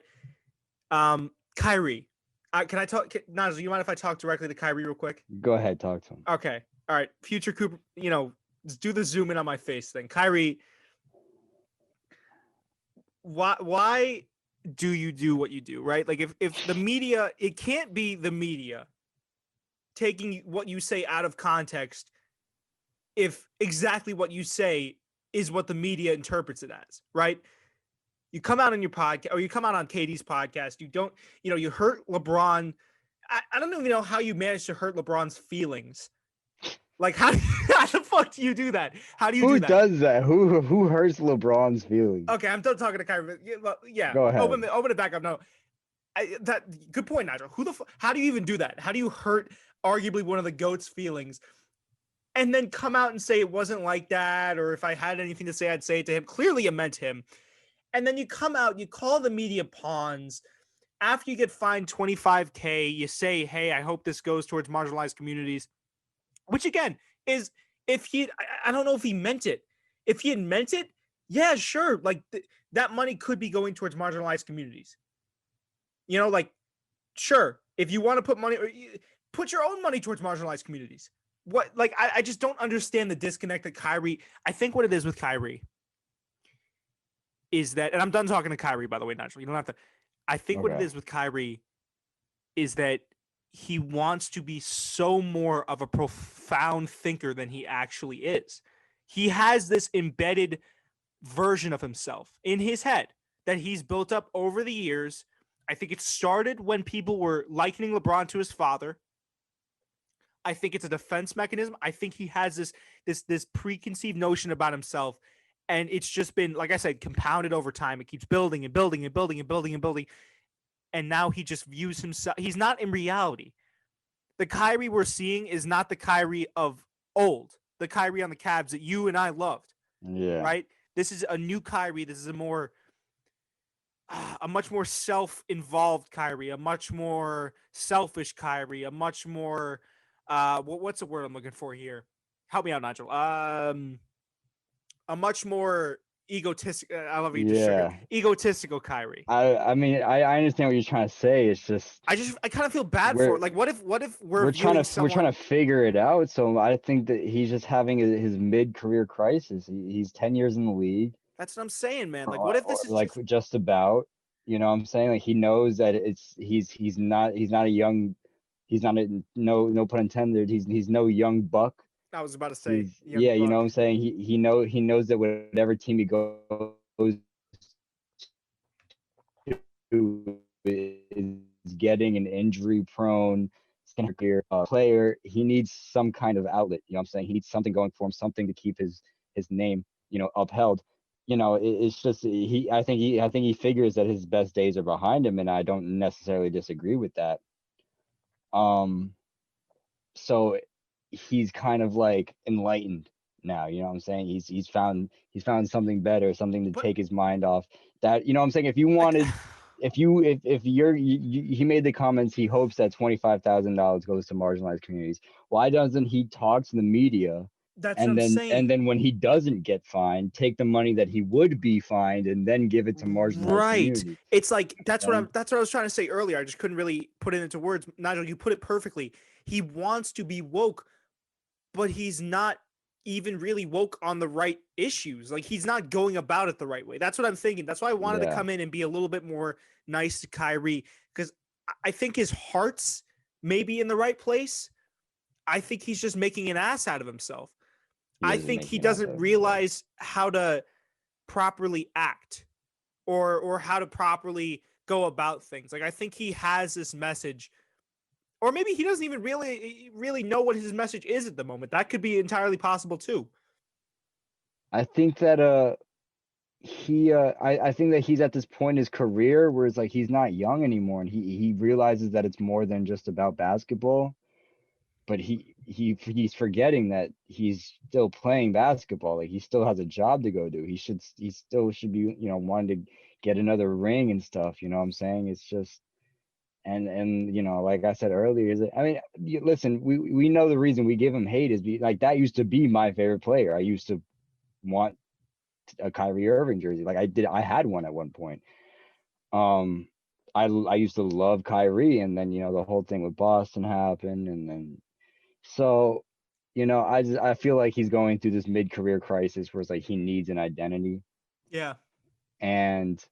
B: Kyrie, can I talk? Naz, you mind if I talk directly to Kyrie real quick?
C: Go ahead, talk to him.
B: Okay, all right. Future Cooper, Just do the zoom in on my face thing. Kyrie, why do you do what you do, right? Like if the media, it can't be the media taking what you say out of context if exactly what you say is what the media interprets it as, right? You come out on your podcast or you come out on KD's podcast, you don't, you hurt LeBron. I don't even know how you managed to hurt LeBron's feelings. Like, how the fuck do you do that? How do you
C: Who
B: do that?
C: does that? Who hurts LeBron's feelings?
B: Okay, I'm done talking to Kyrie. Yeah,
C: Go ahead.
B: Open it back up. No, good point, Nigel. How do you even do that? How do you hurt arguably one of the GOAT's feelings and then come out and say it wasn't like that, or if I had anything to say, I'd say it to him? Clearly, it meant him. And then you come out, you call the media pawns. After you get fined $25K, you say, hey, I hope this goes towards marginalized communities, which again is, if I don't know if he meant it. If he had meant it, yeah, sure. Like that money could be going towards marginalized communities. Like, sure, if you want to put money, or put your own money towards marginalized communities. What, like, I just don't understand the disconnect that Kyrie, I think what it is with Kyrie is that, and I'm done talking to Kyrie, by the way, Nigel. You don't have to. I think what it is with Kyrie is that he wants to be so more of a profound thinker than he actually is. He has this embedded version of himself in his head that he's built up over the years. I think it started when people were likening LeBron to his father. I think it's a defense mechanism. I think he has this preconceived notion about himself. And it's just been, like I said, compounded over time. It keeps building and building and building and building and building. And now he just views himself. He's not in reality. The Kyrie we're seeing is not the Kyrie of old. The Kyrie on the Cavs that you and I loved.
C: Yeah.
B: Right? This is a new Kyrie. This is a much more self-involved Kyrie, a much more selfish Kyrie, a much more what's the word I'm looking for here? Help me out, Nigel. A much more egotistical. I love you.
C: Yeah.
B: Egotistical Kyrie.
C: I mean, I understand what you're trying to say. It's just
B: I kind of feel bad for it. Like, what if we're
C: trying to figure it out. So I think that he's just having his mid-career crisis. He's 10 years in the league.
B: That's what I'm saying, man. Like, what if this is
C: like just about? You know what I'm saying? Like, he knows that he's not a young, he's not a, no pun intended. He's no young buck.
B: I was about to say,
C: yeah, you know what I'm saying? He knows that whatever team he goes to is getting an injury-prone player. He needs some kind of outlet. You know what I'm saying? He needs something going for him, something to keep his name, upheld. It's just I think he figures that his best days are behind him, and I don't necessarily disagree with that. So he's kind of like enlightened now, you know what I'm saying? He's found something better, something to take his mind off that, you know what I'm saying? If you wanted, if he made the comments, he hopes that $25,000 goes to marginalized communities. Why doesn't he talk to the media?
B: That's what I'm saying.
C: And then when he doesn't get fined, take the money that he would be fined and then give it to marginalized communities.
B: It's like that's what I was trying to say earlier. I just couldn't really put it into words. Nigel, you put it perfectly. He wants to be woke, but he's not even really woke on the right issues. Like, he's not going about it the right way. That's what I'm thinking. That's why I wanted to come in and be a little bit more nice to Kyrie, because I think his heart's maybe in the right place. I think he's just making an ass out of himself. I think he doesn't realize how to properly act or how to properly go about things. Like, I think he has this message, or maybe he doesn't even really know what his message is at the moment. That could be entirely possible too.
C: I think that I think that he's at this point in his career where it's like he's not young anymore, and he realizes that it's more than just about basketball. But he's forgetting that he's still playing basketball. Like, he still has a job to go do. He still should be, wanting to get another ring and stuff. You know what I'm saying? It's just, and like I said earlier, is I mean, listen, we know the reason we give him hate is like that used to be my favorite player. I used to want a Kyrie Irving jersey. Like I had one at one point. I used to love Kyrie, and then the whole thing with Boston happened, and then so I feel like he's going through this mid-career crisis where it's like he needs an identity,
B: Yeah.
C: and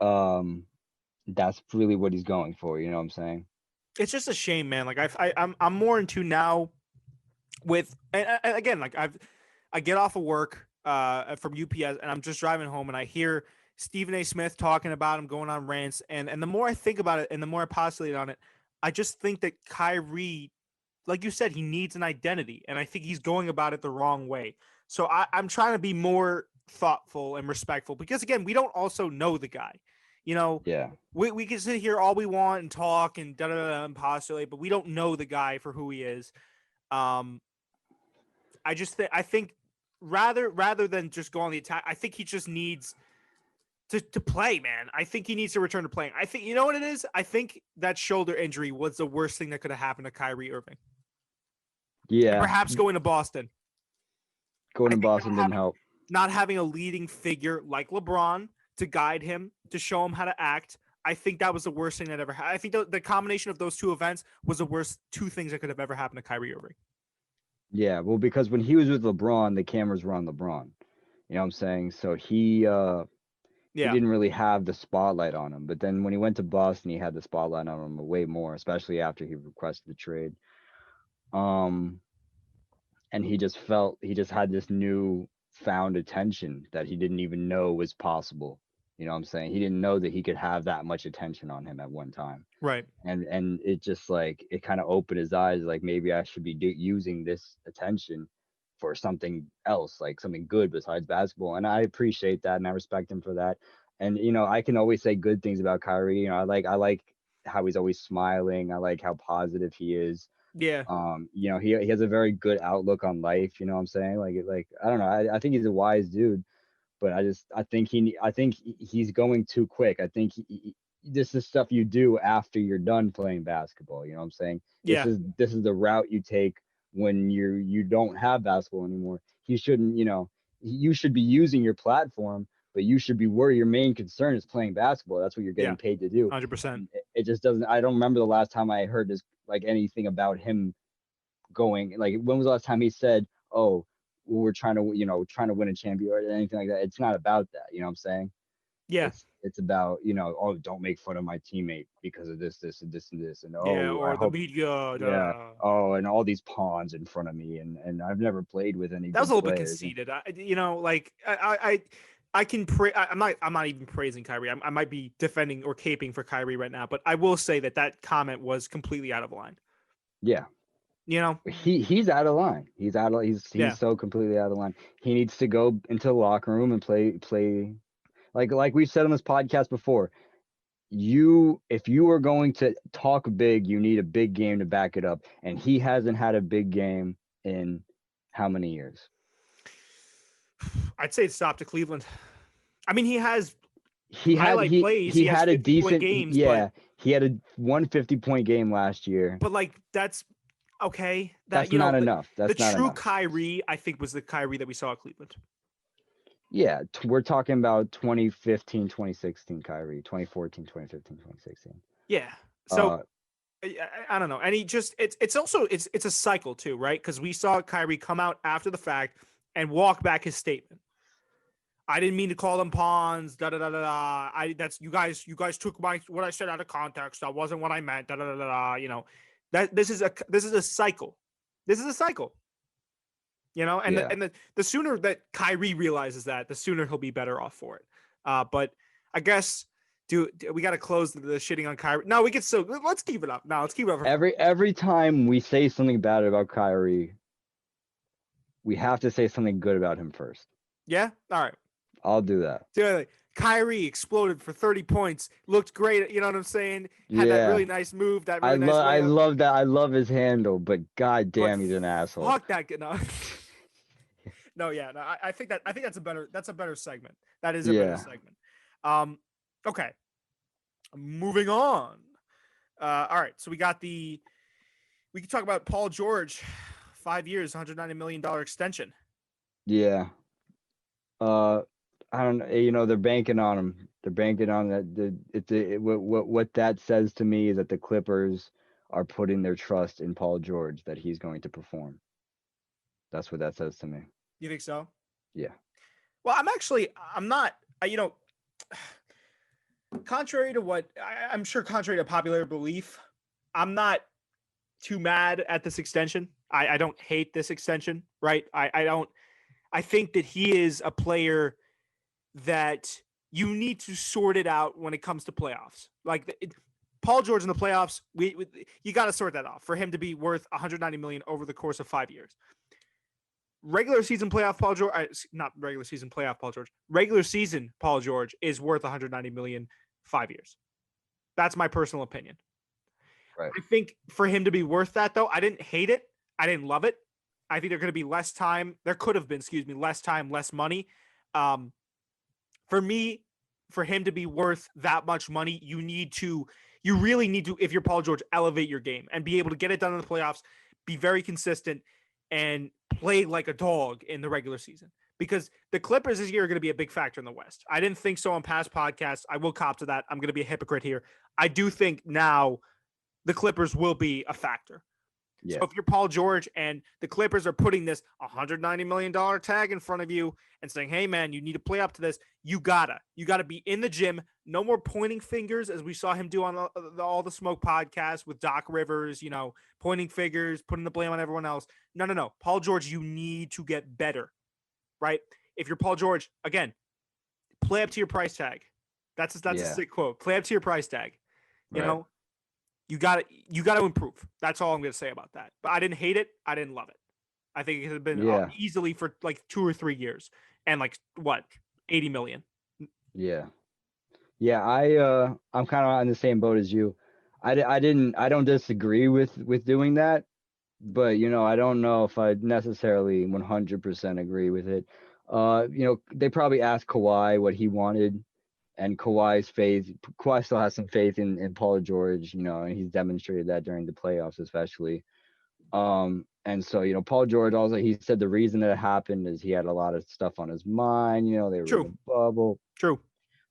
C: um, that's really what he's going for. You know what I'm saying?
B: It's just a shame, man. Like I'm more into now with, and again, like I get off of work from UPS and I'm just driving home and I hear Stephen A. Smith talking about him, going on rants, and the more I think about it and the more I postulate on it, I just think that Kyrie, like you said, he needs an identity, and I think he's going about it the wrong way. So I'm trying to be more thoughtful and respectful because again, we don't also know the guy. You know,
C: Yeah.
B: we can sit here all we want and talk and da da da and postulate, but we don't know the guy for who he is. Um, I think rather than just go on the attack, I think he just needs to play, man. I think he needs to return to playing. I think, you know what it is? I think that shoulder injury was the worst thing that could have happened to Kyrie Irving. And
C: Yeah.
B: perhaps going to Boston.
C: Going
B: I
C: to
B: think
C: Boston didn't help.
B: not having a leading figure like LeBron to guide him, to show him how to act. I think that was the worst thing that ever happened. I think the combination of those two events was the worst two things that could have ever happened to Kyrie Irving.
C: Yeah, well, because when he was with LeBron, the cameras were on LeBron. You know what I'm saying? So he
B: Yeah.
C: didn't really have the spotlight on him. But then when he went to Boston, he had the spotlight on him way more, especially after he requested the trade. Um, and he just had this new found attention that he didn't even know was possible. You know what I'm saying? He didn't know that he could have that much attention on him at one time.
B: Right.
C: And it just like it kind of opened his eyes, like maybe I should be using this attention for something else, like something good besides basketball. And I appreciate that and I respect him for that. And I can always say good things about Kyrie. I like how he's always smiling. I like how positive he is.
B: Yeah.
C: He has a very good outlook on life. You know what I'm saying? Like I don't know. I think he's a wise dude, but I think he's going too quick. I think this is stuff you do after you're done playing basketball. You know what I'm saying? This
B: Yeah.
C: is the route you take when you don't have basketball anymore. He shouldn't, you should be using your platform, but you should be where your main concern is playing basketball. That's what you're
B: Yeah.
C: getting paid to do.
B: 100%.
C: And it just doesn't. I don't remember the last time I heard this, like anything about him going. Like when was the last time he said, "Oh, we're trying to, win a championship," or anything like that? It's not about that. You know what I'm saying?
B: Yeah.
C: It's about, oh, don't make fun of my teammate because of this and this and this, and
B: Yeah.
C: oh, I
B: Or the
C: hope,
B: media.
C: yeah, oh, and all these pawns in front of me, and I've never played with any
B: That was
C: good
B: a little bit
C: players.
B: conceited. I can I'm not even praising Kyrie. I might be defending or caping for Kyrie right now, but I will say that comment was completely out of line.
C: Yeah, he's out of line. He's so completely out of line. He needs to go into the locker room and play like we've said on this podcast before. If you are going to talk big, you need a big game to back it up. And he hasn't had a big game in how many years?
B: I'd say it stopped to Cleveland. I mean, he has
C: He had
B: highlight plays.
C: he
B: He has
C: had a
B: 50-point
C: decent
B: games,
C: yeah. He had a 150-point game last year.
B: but like that's okay.
C: That's not enough.
B: The
C: That's not
B: true
C: enough.
B: Kyrie, I think, was the Kyrie that we saw at Cleveland.
C: Yeah, we're talking about 2015, 2016 Kyrie, 2014, 2015, 2016.
B: Yeah. So I don't know. And he just it's also it's a cycle too, right? Because we saw Kyrie come out after the fact and walk back his statement. I didn't mean to call them pawns. Da da da da da. That's you guys took what I said out of context. That wasn't what I meant. Da da da da. That this is a cycle. This is a cycle. And
C: Yeah.
B: the sooner that Kyrie realizes that, the sooner he'll be better off for it. But I guess do we got to close the shitting on Kyrie? No, we can still let's keep it up. No, let's keep it up.
C: Every time we say something bad about Kyrie, we have to say something good about him first.
B: Yeah. All right.
C: I'll do that.
B: So, Kyrie exploded for 30 points. Looked great. You know what I'm saying? Had that really nice move. That really nice
C: I love that. I love his handle, but god damn, he's an asshole.
B: Fuck that. No. No, yeah. No, I think that's a better segment. That is a better segment. Okay. Moving on. All right. So we can talk about Paul George, 5 years, $190 million extension.
C: Yeah. I don't know. They're banking on him. They're banking on that. What that says to me is that the Clippers are putting their trust in Paul George that he's going to perform. That's what that says to me.
B: You think so?
C: Yeah.
B: Well, I'm not, contrary to what I'm sure, contrary to popular belief, I'm not too mad at this extension. I don't hate this extension, right? I think that he is a player that you need to sort it out when it comes to playoffs. Paul George in the playoffs, you got to sort that out for him to be worth 190 million over the course of 5 years. Regular season playoff Paul George, not regular season playoff Paul George. Regular season Paul George is worth 190 million 5 years. That's my personal opinion.
C: Right.
B: I think for him to be worth that, though, I didn't hate it. I didn't love it. I think there could have been less time. There could have been, less time, less money. For me, for him to be worth that much money, you really need to, if you're Paul George, elevate your game and be able to get it done in the playoffs, be very consistent, and play like a dog in the regular season. Because the Clippers this year are going to be a big factor in the West. I didn't think so on past podcasts. I will cop to that. I'm going to be a hypocrite here. I do think now the Clippers will be a factor.
C: Yeah.
B: So if you're Paul George and the Clippers are putting this $190 million tag in front of you and saying, hey, man, you need to play up to this, you gotta be in the gym. No more pointing fingers, as we saw him do on all the Smoke podcast with Doc Rivers, pointing fingers, putting the blame on everyone else. No. Paul George, you need to get better, right? If you're Paul George, again, play up to your price tag. That's a sick quote. Play up to your price tag. You know? You got to improve. That's all I'm going to say about that. But I didn't hate it. I didn't love it. I think it could have been easily for like 2 or 3 years and 80 million.
C: Yeah. Yeah. I'm kind of on the same boat as you. I don't disagree with doing that, but I don't know if I necessarily 100% agree with it. They probably asked Kawhi what he wanted. And Kawhi still has some faith in Paul George, and he's demonstrated that during the playoffs, especially. And so, Paul George also, he said the reason that it happened is he had a lot of stuff on his mind. They were in a bubble.
B: True.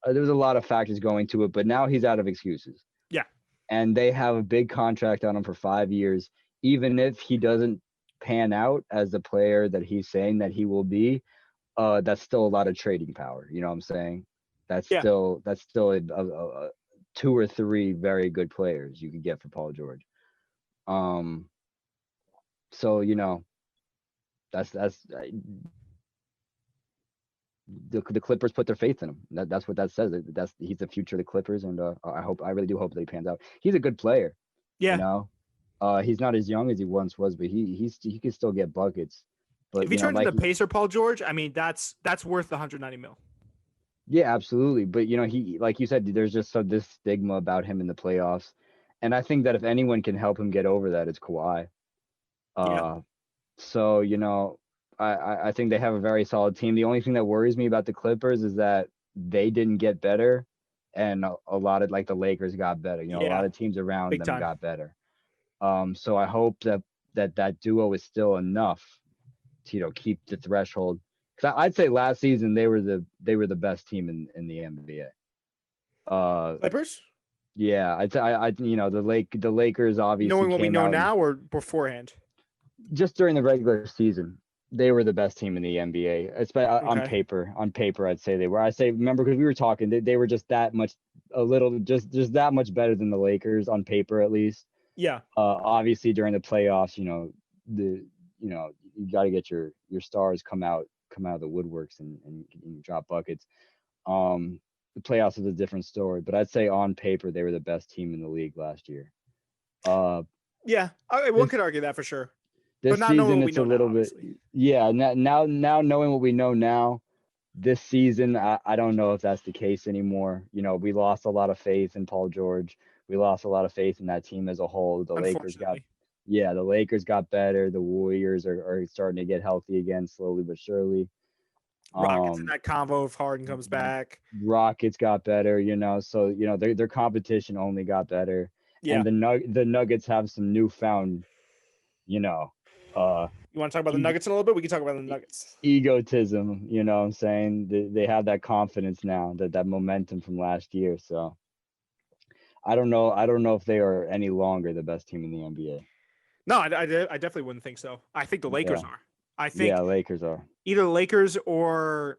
C: There was a lot of factors going to it, but now he's out of excuses.
B: Yeah.
C: And they have a big contract on him for 5 years. Even if he doesn't pan out as the player that he's saying that he will be, that's still a lot of trading power. You know what I'm saying? That's still a 2 or 3 very good players you can get for Paul George. So that's the Clippers put their faith in him. That's what that says. He's the future of the Clippers, and I really do hope that he pans out. He's a good player.
B: Yeah.
C: He's not as young as he once was, but he can still get buckets. But
B: if he turns into Pacer Paul George, I mean that's worth the 190 mil.
C: Yeah, absolutely. But he, like you said, there's just this stigma about him in the playoffs, and I think that if anyone can help him get over that, it's Kawhi. So I think they have a very solid team. The only thing that worries me about the Clippers is that they didn't get better, and a lot of the Lakers got better. A lot of teams around
B: Big
C: them
B: time.
C: got better. So I hope that duo is still enough to keep the threshold. Because I'd say last season they were the best team in the NBA.
B: Clippers?
C: Yeah, the Lakers obviously
B: knowing what we
C: came
B: know
C: out
B: now or beforehand.
C: Just during the regular season, they were the best team in the NBA. Especially on paper. On paper, I'd say they were. Remember, because we were talking, they were just that much, just that much better than the Lakers on paper, at least.
B: Yeah.
C: Obviously during the playoffs, you got to get your stars come out of the woodworks and drop buckets. The playoffs is a different story, but I'd say on paper they were the best team in the league last year.
B: Yeah, one could argue that for sure.
C: This
B: but not
C: season it's a little
B: now,
C: bit. Yeah, now knowing what we know now, this season I don't know if that's the case anymore. We lost a lot of faith in Paul George. We lost a lot of faith in that team as a whole. The Lakers got better. The Warriors are starting to get healthy again, slowly but surely.
B: Rockets in that combo if Harden comes back.
C: Rockets got better, so their competition only got better.
B: Yeah.
C: And the Nuggets have some newfound, you want
B: to talk about the Nuggets in a little bit? We can talk about the Nuggets.
C: Egotism, you know what I'm saying? They have that confidence now, that momentum from last year. So I don't know. I don't know if they are any longer the best team in the NBA.
B: No, I definitely wouldn't think so. I think the Lakers
C: Yeah.
B: are. I
C: Yeah,
B: think
C: Lakers are.
B: either the Lakers or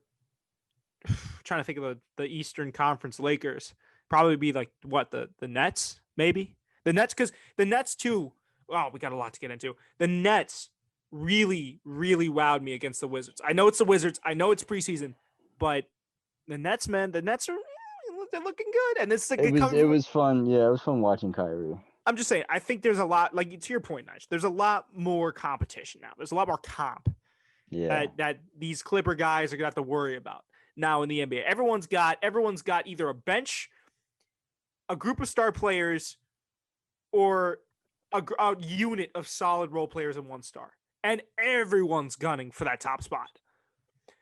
B: trying to think of the Eastern Conference Lakers. Probably be like what the Nets maybe the Nets because the Nets too. Oh, we got a lot to get into. The Nets really wowed me against the Wizards. I know it's the Wizards. I know it's preseason, but the Nets, man, the Nets are they're looking good, and this is a
C: It
B: good
C: was
B: coming
C: it
B: from.
C: was fun. Yeah, it was fun watching Kyrie.
B: I'm just saying. I think there's a lot, like to your point, Nige. There's a lot more competition now. There's a lot more comp
C: Yeah.
B: that these Clipper guys are gonna have to worry about now in the NBA. Everyone's got either a bench, a group of star players, or a unit of solid role players and one star, and everyone's gunning for that top spot.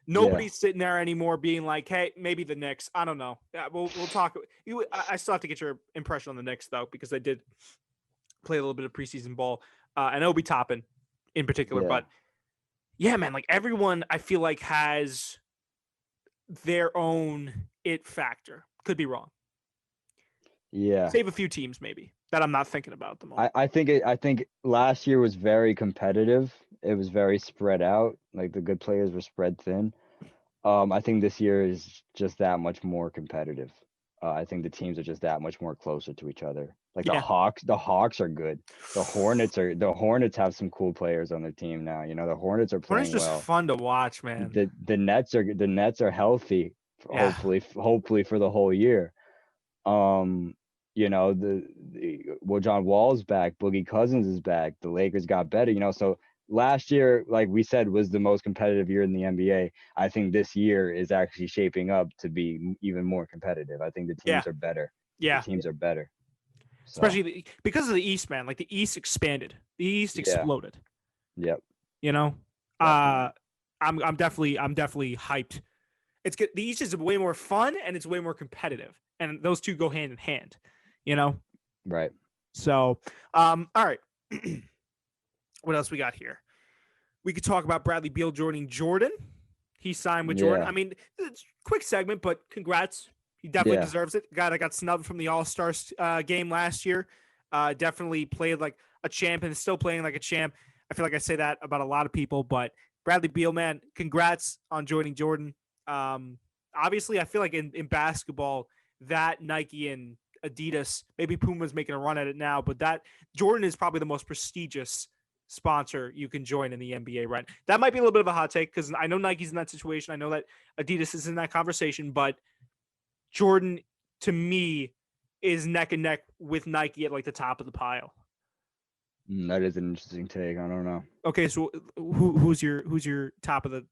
C: Yeah.
B: Nobody's sitting there anymore being like, "Hey, maybe the Knicks." I don't know. Yeah, we'll talk. I still have to get your impression on the Knicks though, because they did play a little bit of preseason ball, and Obi Toppin in particular.
C: Yeah.
B: But yeah, man, like everyone, I feel like has their own it factor. Could be wrong.
C: Yeah.
B: Save a few teams maybe that I'm not thinking about at the moment.
C: I think last year was very competitive. It was very spread out. Like the good players were spread thin. I think this year is just that much more competitive. I think the teams are just that much more closer to each other. Like
B: Yeah.
C: The Hawks are good. The Hornets have some cool players on their team now. You know, the Hornets are
B: Hornets
C: playing
B: just
C: well.
B: fun to watch, man.
C: The Nets are healthy,
B: Yeah.
C: hopefully for the whole year. You know, John Wall's back, Boogie Cousins is back. The Lakers got better, you know. So last year, like we said, was the most competitive year in the NBA. I think this year is actually shaping up to be even more competitive. I think the
B: Yeah.
C: teams are better. The
B: Yeah.
C: teams are better. So
B: Especially because of the East, man. Like the East expanded. The East
C: yeah,
B: exploded.
C: yep,
B: You know?
C: definitely.
B: I'm definitely hyped. It's good. The East is way more fun and it's way more competitive. And those two go hand in hand, you know?
C: Right.
B: So, all right. What else we got here? We could talk about Bradley Beal joining Jordan. He signed with Jordan.
C: Yeah.
B: I mean, it's a quick segment, but congrats. He definitely
C: Yeah.
B: deserves it. Guy that got snubbed from the All-Star game last year. Definitely played like a champ and is still playing like a champ. I feel like I say that about a lot of people, but Bradley Beal, man, congrats on joining Jordan. Obviously, I feel like in basketball, that Nike and Adidas, maybe Puma's making a run at it now, but that Jordan is probably the most prestigious sponsor you can join in the NBA, right? That might be a little bit of a hot take because I know Nike's in that situation. I know that Adidas is in that conversation, but Jordan, to me, is neck and neck with Nike at like the top of the pile.
C: That is an interesting take. I don't know.
B: Okay, so who's your top of the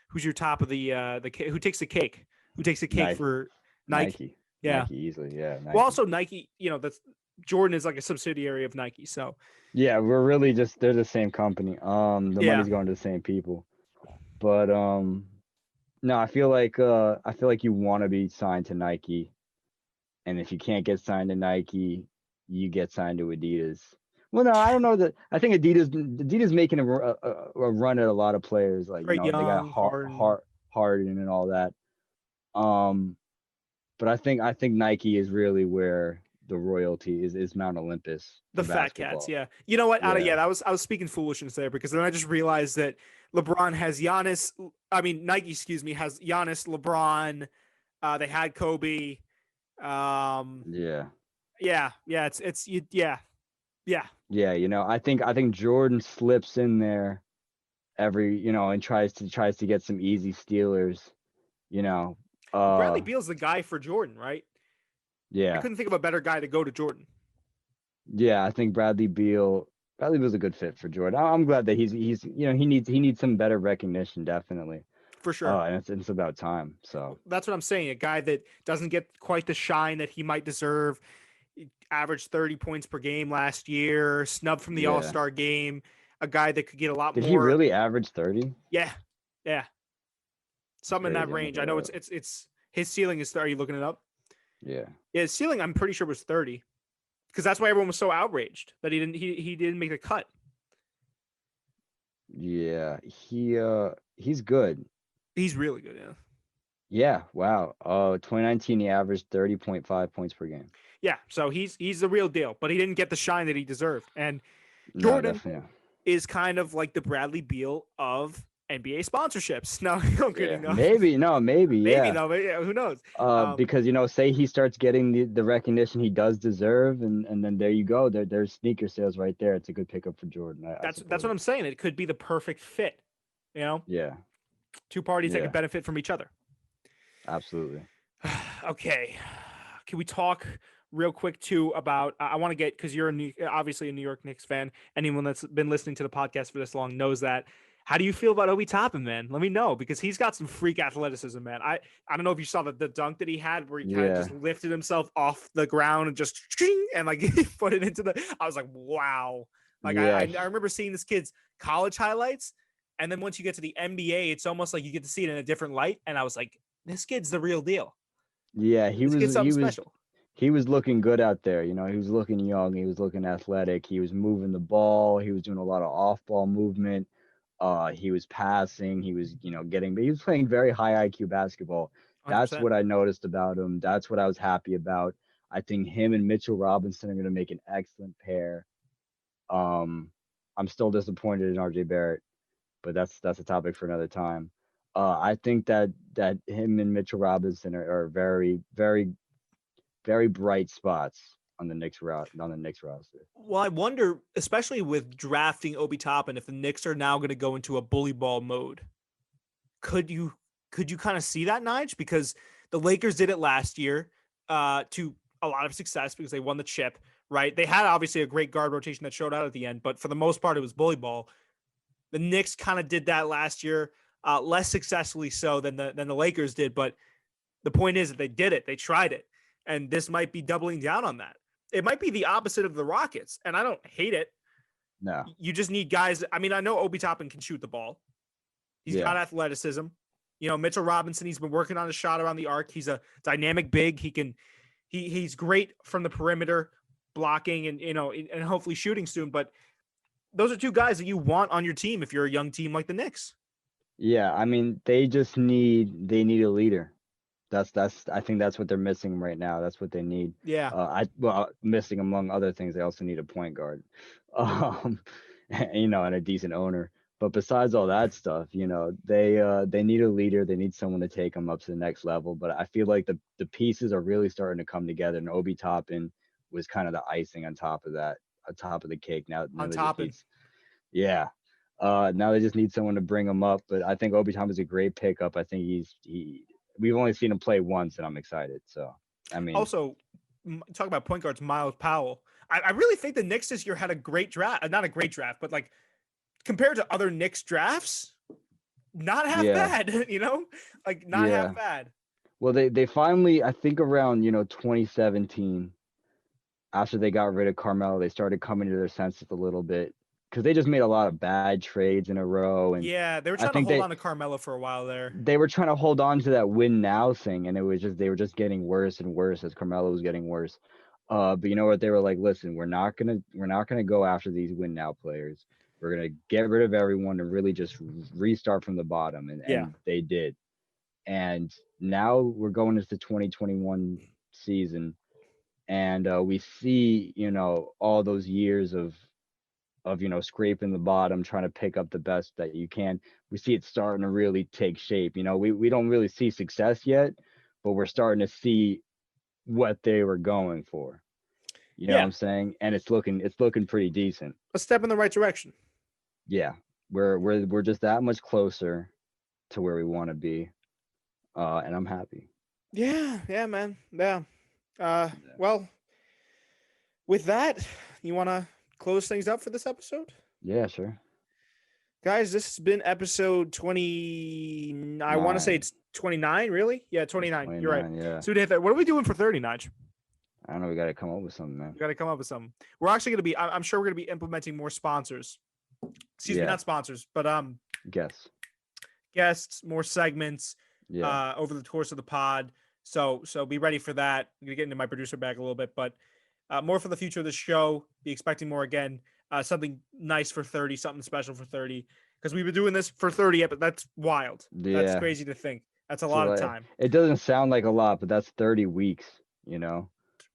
B: who takes the cake? Who takes the cake
C: Nike.
B: for Nike? Yeah.
C: Nike easily. Yeah. Nike.
B: Well, also Nike, that's Jordan is like a subsidiary of Nike, so
C: yeah, we're really they're the same company. The money's going to the same people. But no, I feel like you want to be signed to Nike, and if you can't get signed to Nike, you get signed to Adidas. Well, no, I don't know that. I think Adidas making a run at a lot of players. Like
B: Great
C: they got
B: Young, Harden.
C: Harden and all that. But I think Nike is really where the royalty is Mount Olympus.
B: The Fat
C: basketball.
B: Cats, yeah. You know what?
C: Yeah.
B: I was speaking foolishness there because then I just realized that LeBron has Giannis. I mean, Nike, excuse me, has Giannis, LeBron. They had Kobe.
C: Yeah.
B: Yeah.
C: Yeah. I think Jordan slips in there every, and tries to get some easy stealers.
B: Bradley Beal's the guy for Jordan, right?
C: Yeah.
B: I couldn't think of a better guy to go to Jordan.
C: Yeah, I think Bradley Beal's a good fit for Jordan. I'm glad that he needs some better recognition, definitely.
B: For sure.
C: And it's about time. So
B: that's what I'm saying. A guy that doesn't get quite the shine that he might deserve. Averaged 30 points per game last year, snubbed from the All-Star game. A guy that could get a lot more.
C: Did he really average 30?
B: Yeah. Something in that range. I know it's his ceiling is 30. Are you looking it up?
C: Yeah.
B: Yeah, his ceiling I'm pretty sure was 30. Because that's why everyone was so outraged that he didn't make the cut.
C: Yeah, he's good.
B: He's really good, yeah.
C: Yeah, wow. 2019 he averaged 30.5 points per game.
B: Yeah, so he's the real deal, but he didn't get the shine that he deserved. And
C: No,
B: Jordan
C: definitely.
B: is kind of like the Bradley Beal of NBA sponsorships. No, I'm
C: Yeah.
B: kidding. No.
C: Maybe. No, maybe.
B: Maybe
C: Yeah.
B: though. But yeah, who knows?
C: Because say he starts getting the recognition he does deserve, and then there you go. There's sneaker sales right there. It's a good pickup for Jordan. I
B: That's
C: support
B: what
C: it.
B: I'm saying. It could be the perfect fit. You know,
C: Yeah.
B: two parties that
C: Yeah.
B: could benefit from each other.
C: Absolutely.
B: Okay, can we talk real quick too about? I want to get because you're obviously a New York Knicks fan. Anyone that's been listening to the podcast for this long knows that. How do you feel about Obi Toppin, man? Let me know because he's got some freak athleticism, man. I don't know if you saw the dunk that he had where he kind of
C: Yeah.
B: just lifted himself off the ground and just and like he put it into the. I was like, wow. Like
C: Yeah.
B: I remember seeing this kid's college highlights, and then once you get to the NBA, it's almost like you get to see it in a different light. And I was like, this kid's the real deal.
C: Yeah.
B: This kid's something special.
C: He was looking good out there. He was looking young. He was looking athletic. He was moving the ball. He was doing a lot of off-ball movement. He was passing. He was, he was playing very high IQ basketball. That's
B: 100%.
C: what I noticed about him. That's what I was happy about. I think him and Mitchell Robinson are going to make an excellent pair. I'm still disappointed in RJ Barrett, but that's a topic for another time. I think that him and Mitchell Robinson are very, very, very bright spots on the Knicks roster.
B: Well, I wonder, especially with drafting Obi Toppin, if the Knicks are now going to go into a bully ball mode, could you kind of see that, Nige? Because the Lakers did it last year to a lot of success because they won the chip, right? They had obviously a great guard rotation that showed out at the end, but for the most part, it was bully ball. The Knicks kind of did that last year, less successfully so than the Lakers did. But the point is that they did it, they tried it, and this might be doubling down on that. It might be the opposite of the Rockets, and I don't hate it.
C: No.
B: You just need guys. I mean, I know Obi Toppin can shoot the ball. He's got athleticism. Mitchell Robinson, he's been working on his shot around the arc. He's a dynamic big. He's great from the perimeter, blocking and hopefully shooting soon. But those are two guys that you want on your team if you're a young team like the Knicks.
C: Yeah, I mean, they need a leader. I think that's what they're missing right now. That's what they need.
B: Yeah.
C: Missing among other things, they also need a point guard, um, and a decent owner. But besides all that stuff, they need a leader. They need someone to take them up to the next level. But I feel like the pieces are really starting to come together. And Obi Toppin was kind of the icing on top of that, on top of the cake. Now
B: On
C: they
B: top
C: just need, yeah. Now they just need someone to bring him up. But I think Obi Toppin is a great pickup. I think we've only seen him play once, and I'm excited. So, I mean,
B: also talk about point guards, Miles Powell. I really think the Knicks this year had a great draft. Not a great draft, but like compared to other Knicks drafts, not half bad. Not half bad.
C: Well, they finally, I think around 2017, after they got rid of Carmelo, they started coming to their senses a little bit because they just made a lot of bad trades in a row. And
B: yeah, they were trying to hold on to Carmelo for a while there.
C: They were trying to hold on to that win now thing, and they were just getting worse and worse as Carmelo was getting worse. But you know what? They were like, listen, we're not gonna go after these win now players. We're gonna get rid of everyone and really just restart from the bottom, and they did. And now we're going into the 2021 season, and we see all those years of scraping the bottom, trying to pick up the best that you can. We see it starting to really take shape. We don't really see success yet, but we're starting to see what they were going for. You know what I'm saying? And it's looking pretty decent.
B: A step in the right direction.
C: Yeah. We're just that much closer to where we want to be. And I'm happy.
B: Yeah, man. Yeah. Well, with that, you want to close things up for this episode?
C: Yeah, sure.
B: Guys, this has been episode 20. I want to say it's 29, really? Yeah, 29. You're right.
C: Yeah.
B: So what are we doing for 30, Nige?
C: I don't know. We got to come up with something, man.
B: We got to come up with something. We're actually going to be, I'm sure we're going to be implementing more sponsors. Excuse me, not sponsors, but guests, more segments over the course of the pod. So be ready for that. I'm going to get into my producer bag a little bit, but more for the future of the show. Be expecting more again. Something nice for 30, something special for 30. Because we've been doing this for 30, but that's wild. Yeah. That's crazy to think. That's a lot of time.
C: It doesn't sound like a lot, but that's 30 weeks,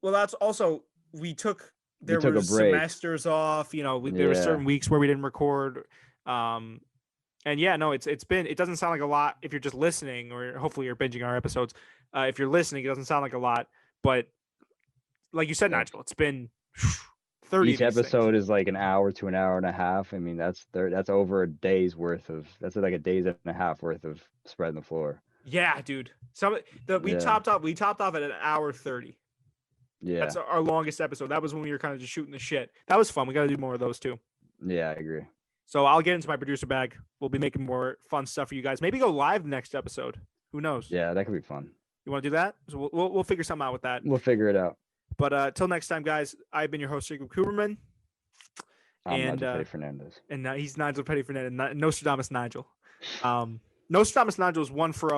B: Well, that's also there
C: took a
B: were
C: break.
B: semesters off. There were certain weeks where we didn't record. And yeah, no, it doesn't sound like a lot if you're just listening, or hopefully you're binging our episodes. If you're listening, it doesn't sound like a lot, but like you said, Nigel, it's been 30
C: Each episode is like an hour to an hour and a half. I mean, that's over a day's worth of, that's like a day's and a half worth of spreading the floor.
B: Yeah, dude. We topped off at an hour 30.
C: Yeah.
B: That's our longest episode. That was when we were kind of just shooting the shit. That was fun. We got to do more of those too.
C: Yeah, I agree.
B: So I'll get into my producer bag. We'll be making more fun stuff for you guys. Maybe go live next episode. Who knows?
C: Yeah, that could be fun.
B: You want to do that? So we'll figure something out with that.
C: We'll figure it out.
B: But till next time, guys, I've been your host, Jacob Cooperman.
C: I'm Nigel Petty Fernandez.
B: And he's Nigel Petty Fernandez, Nostradamus Nigel. Nostradamus Nigel is one for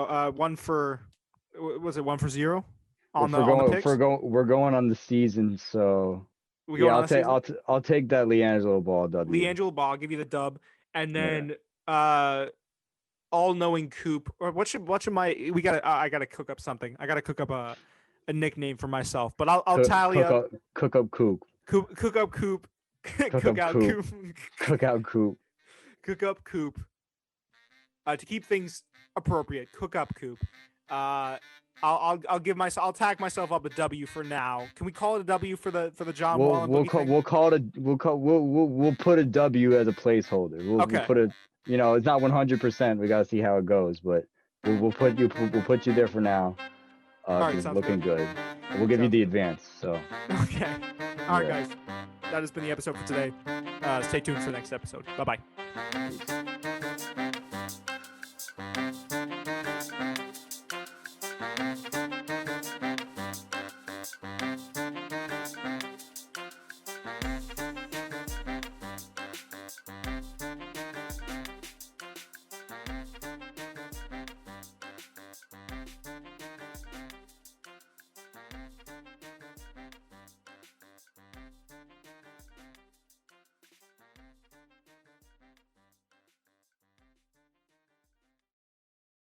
B: was it 1 for 0 on the picks?
C: We're going on the season, so I'll take that LiAngelo Ball W.
B: LiAngelo Ball, I'll give you the dub, and then all-knowing Coop. Or I gotta cook up something. I gotta cook up a nickname for myself, but I'll tally up.
C: Cook up Coop.
B: Cook up Coop. Cook out Coop.
C: Cook out Coop.
B: Cook up Coop. To keep things appropriate, cook up Coop. I'll tag myself up a W for now. Can we call it a W for the John Wall and Boogie thing?
C: We'll put a W as a placeholder. We'll put a, it's not 100%. We gotta see how it goes, but we'll put you there for now. It's looking good. We'll give you the advance. So.
B: Okay. All right, guys. That has been the episode for today. Stay tuned for the next episode. Bye-bye.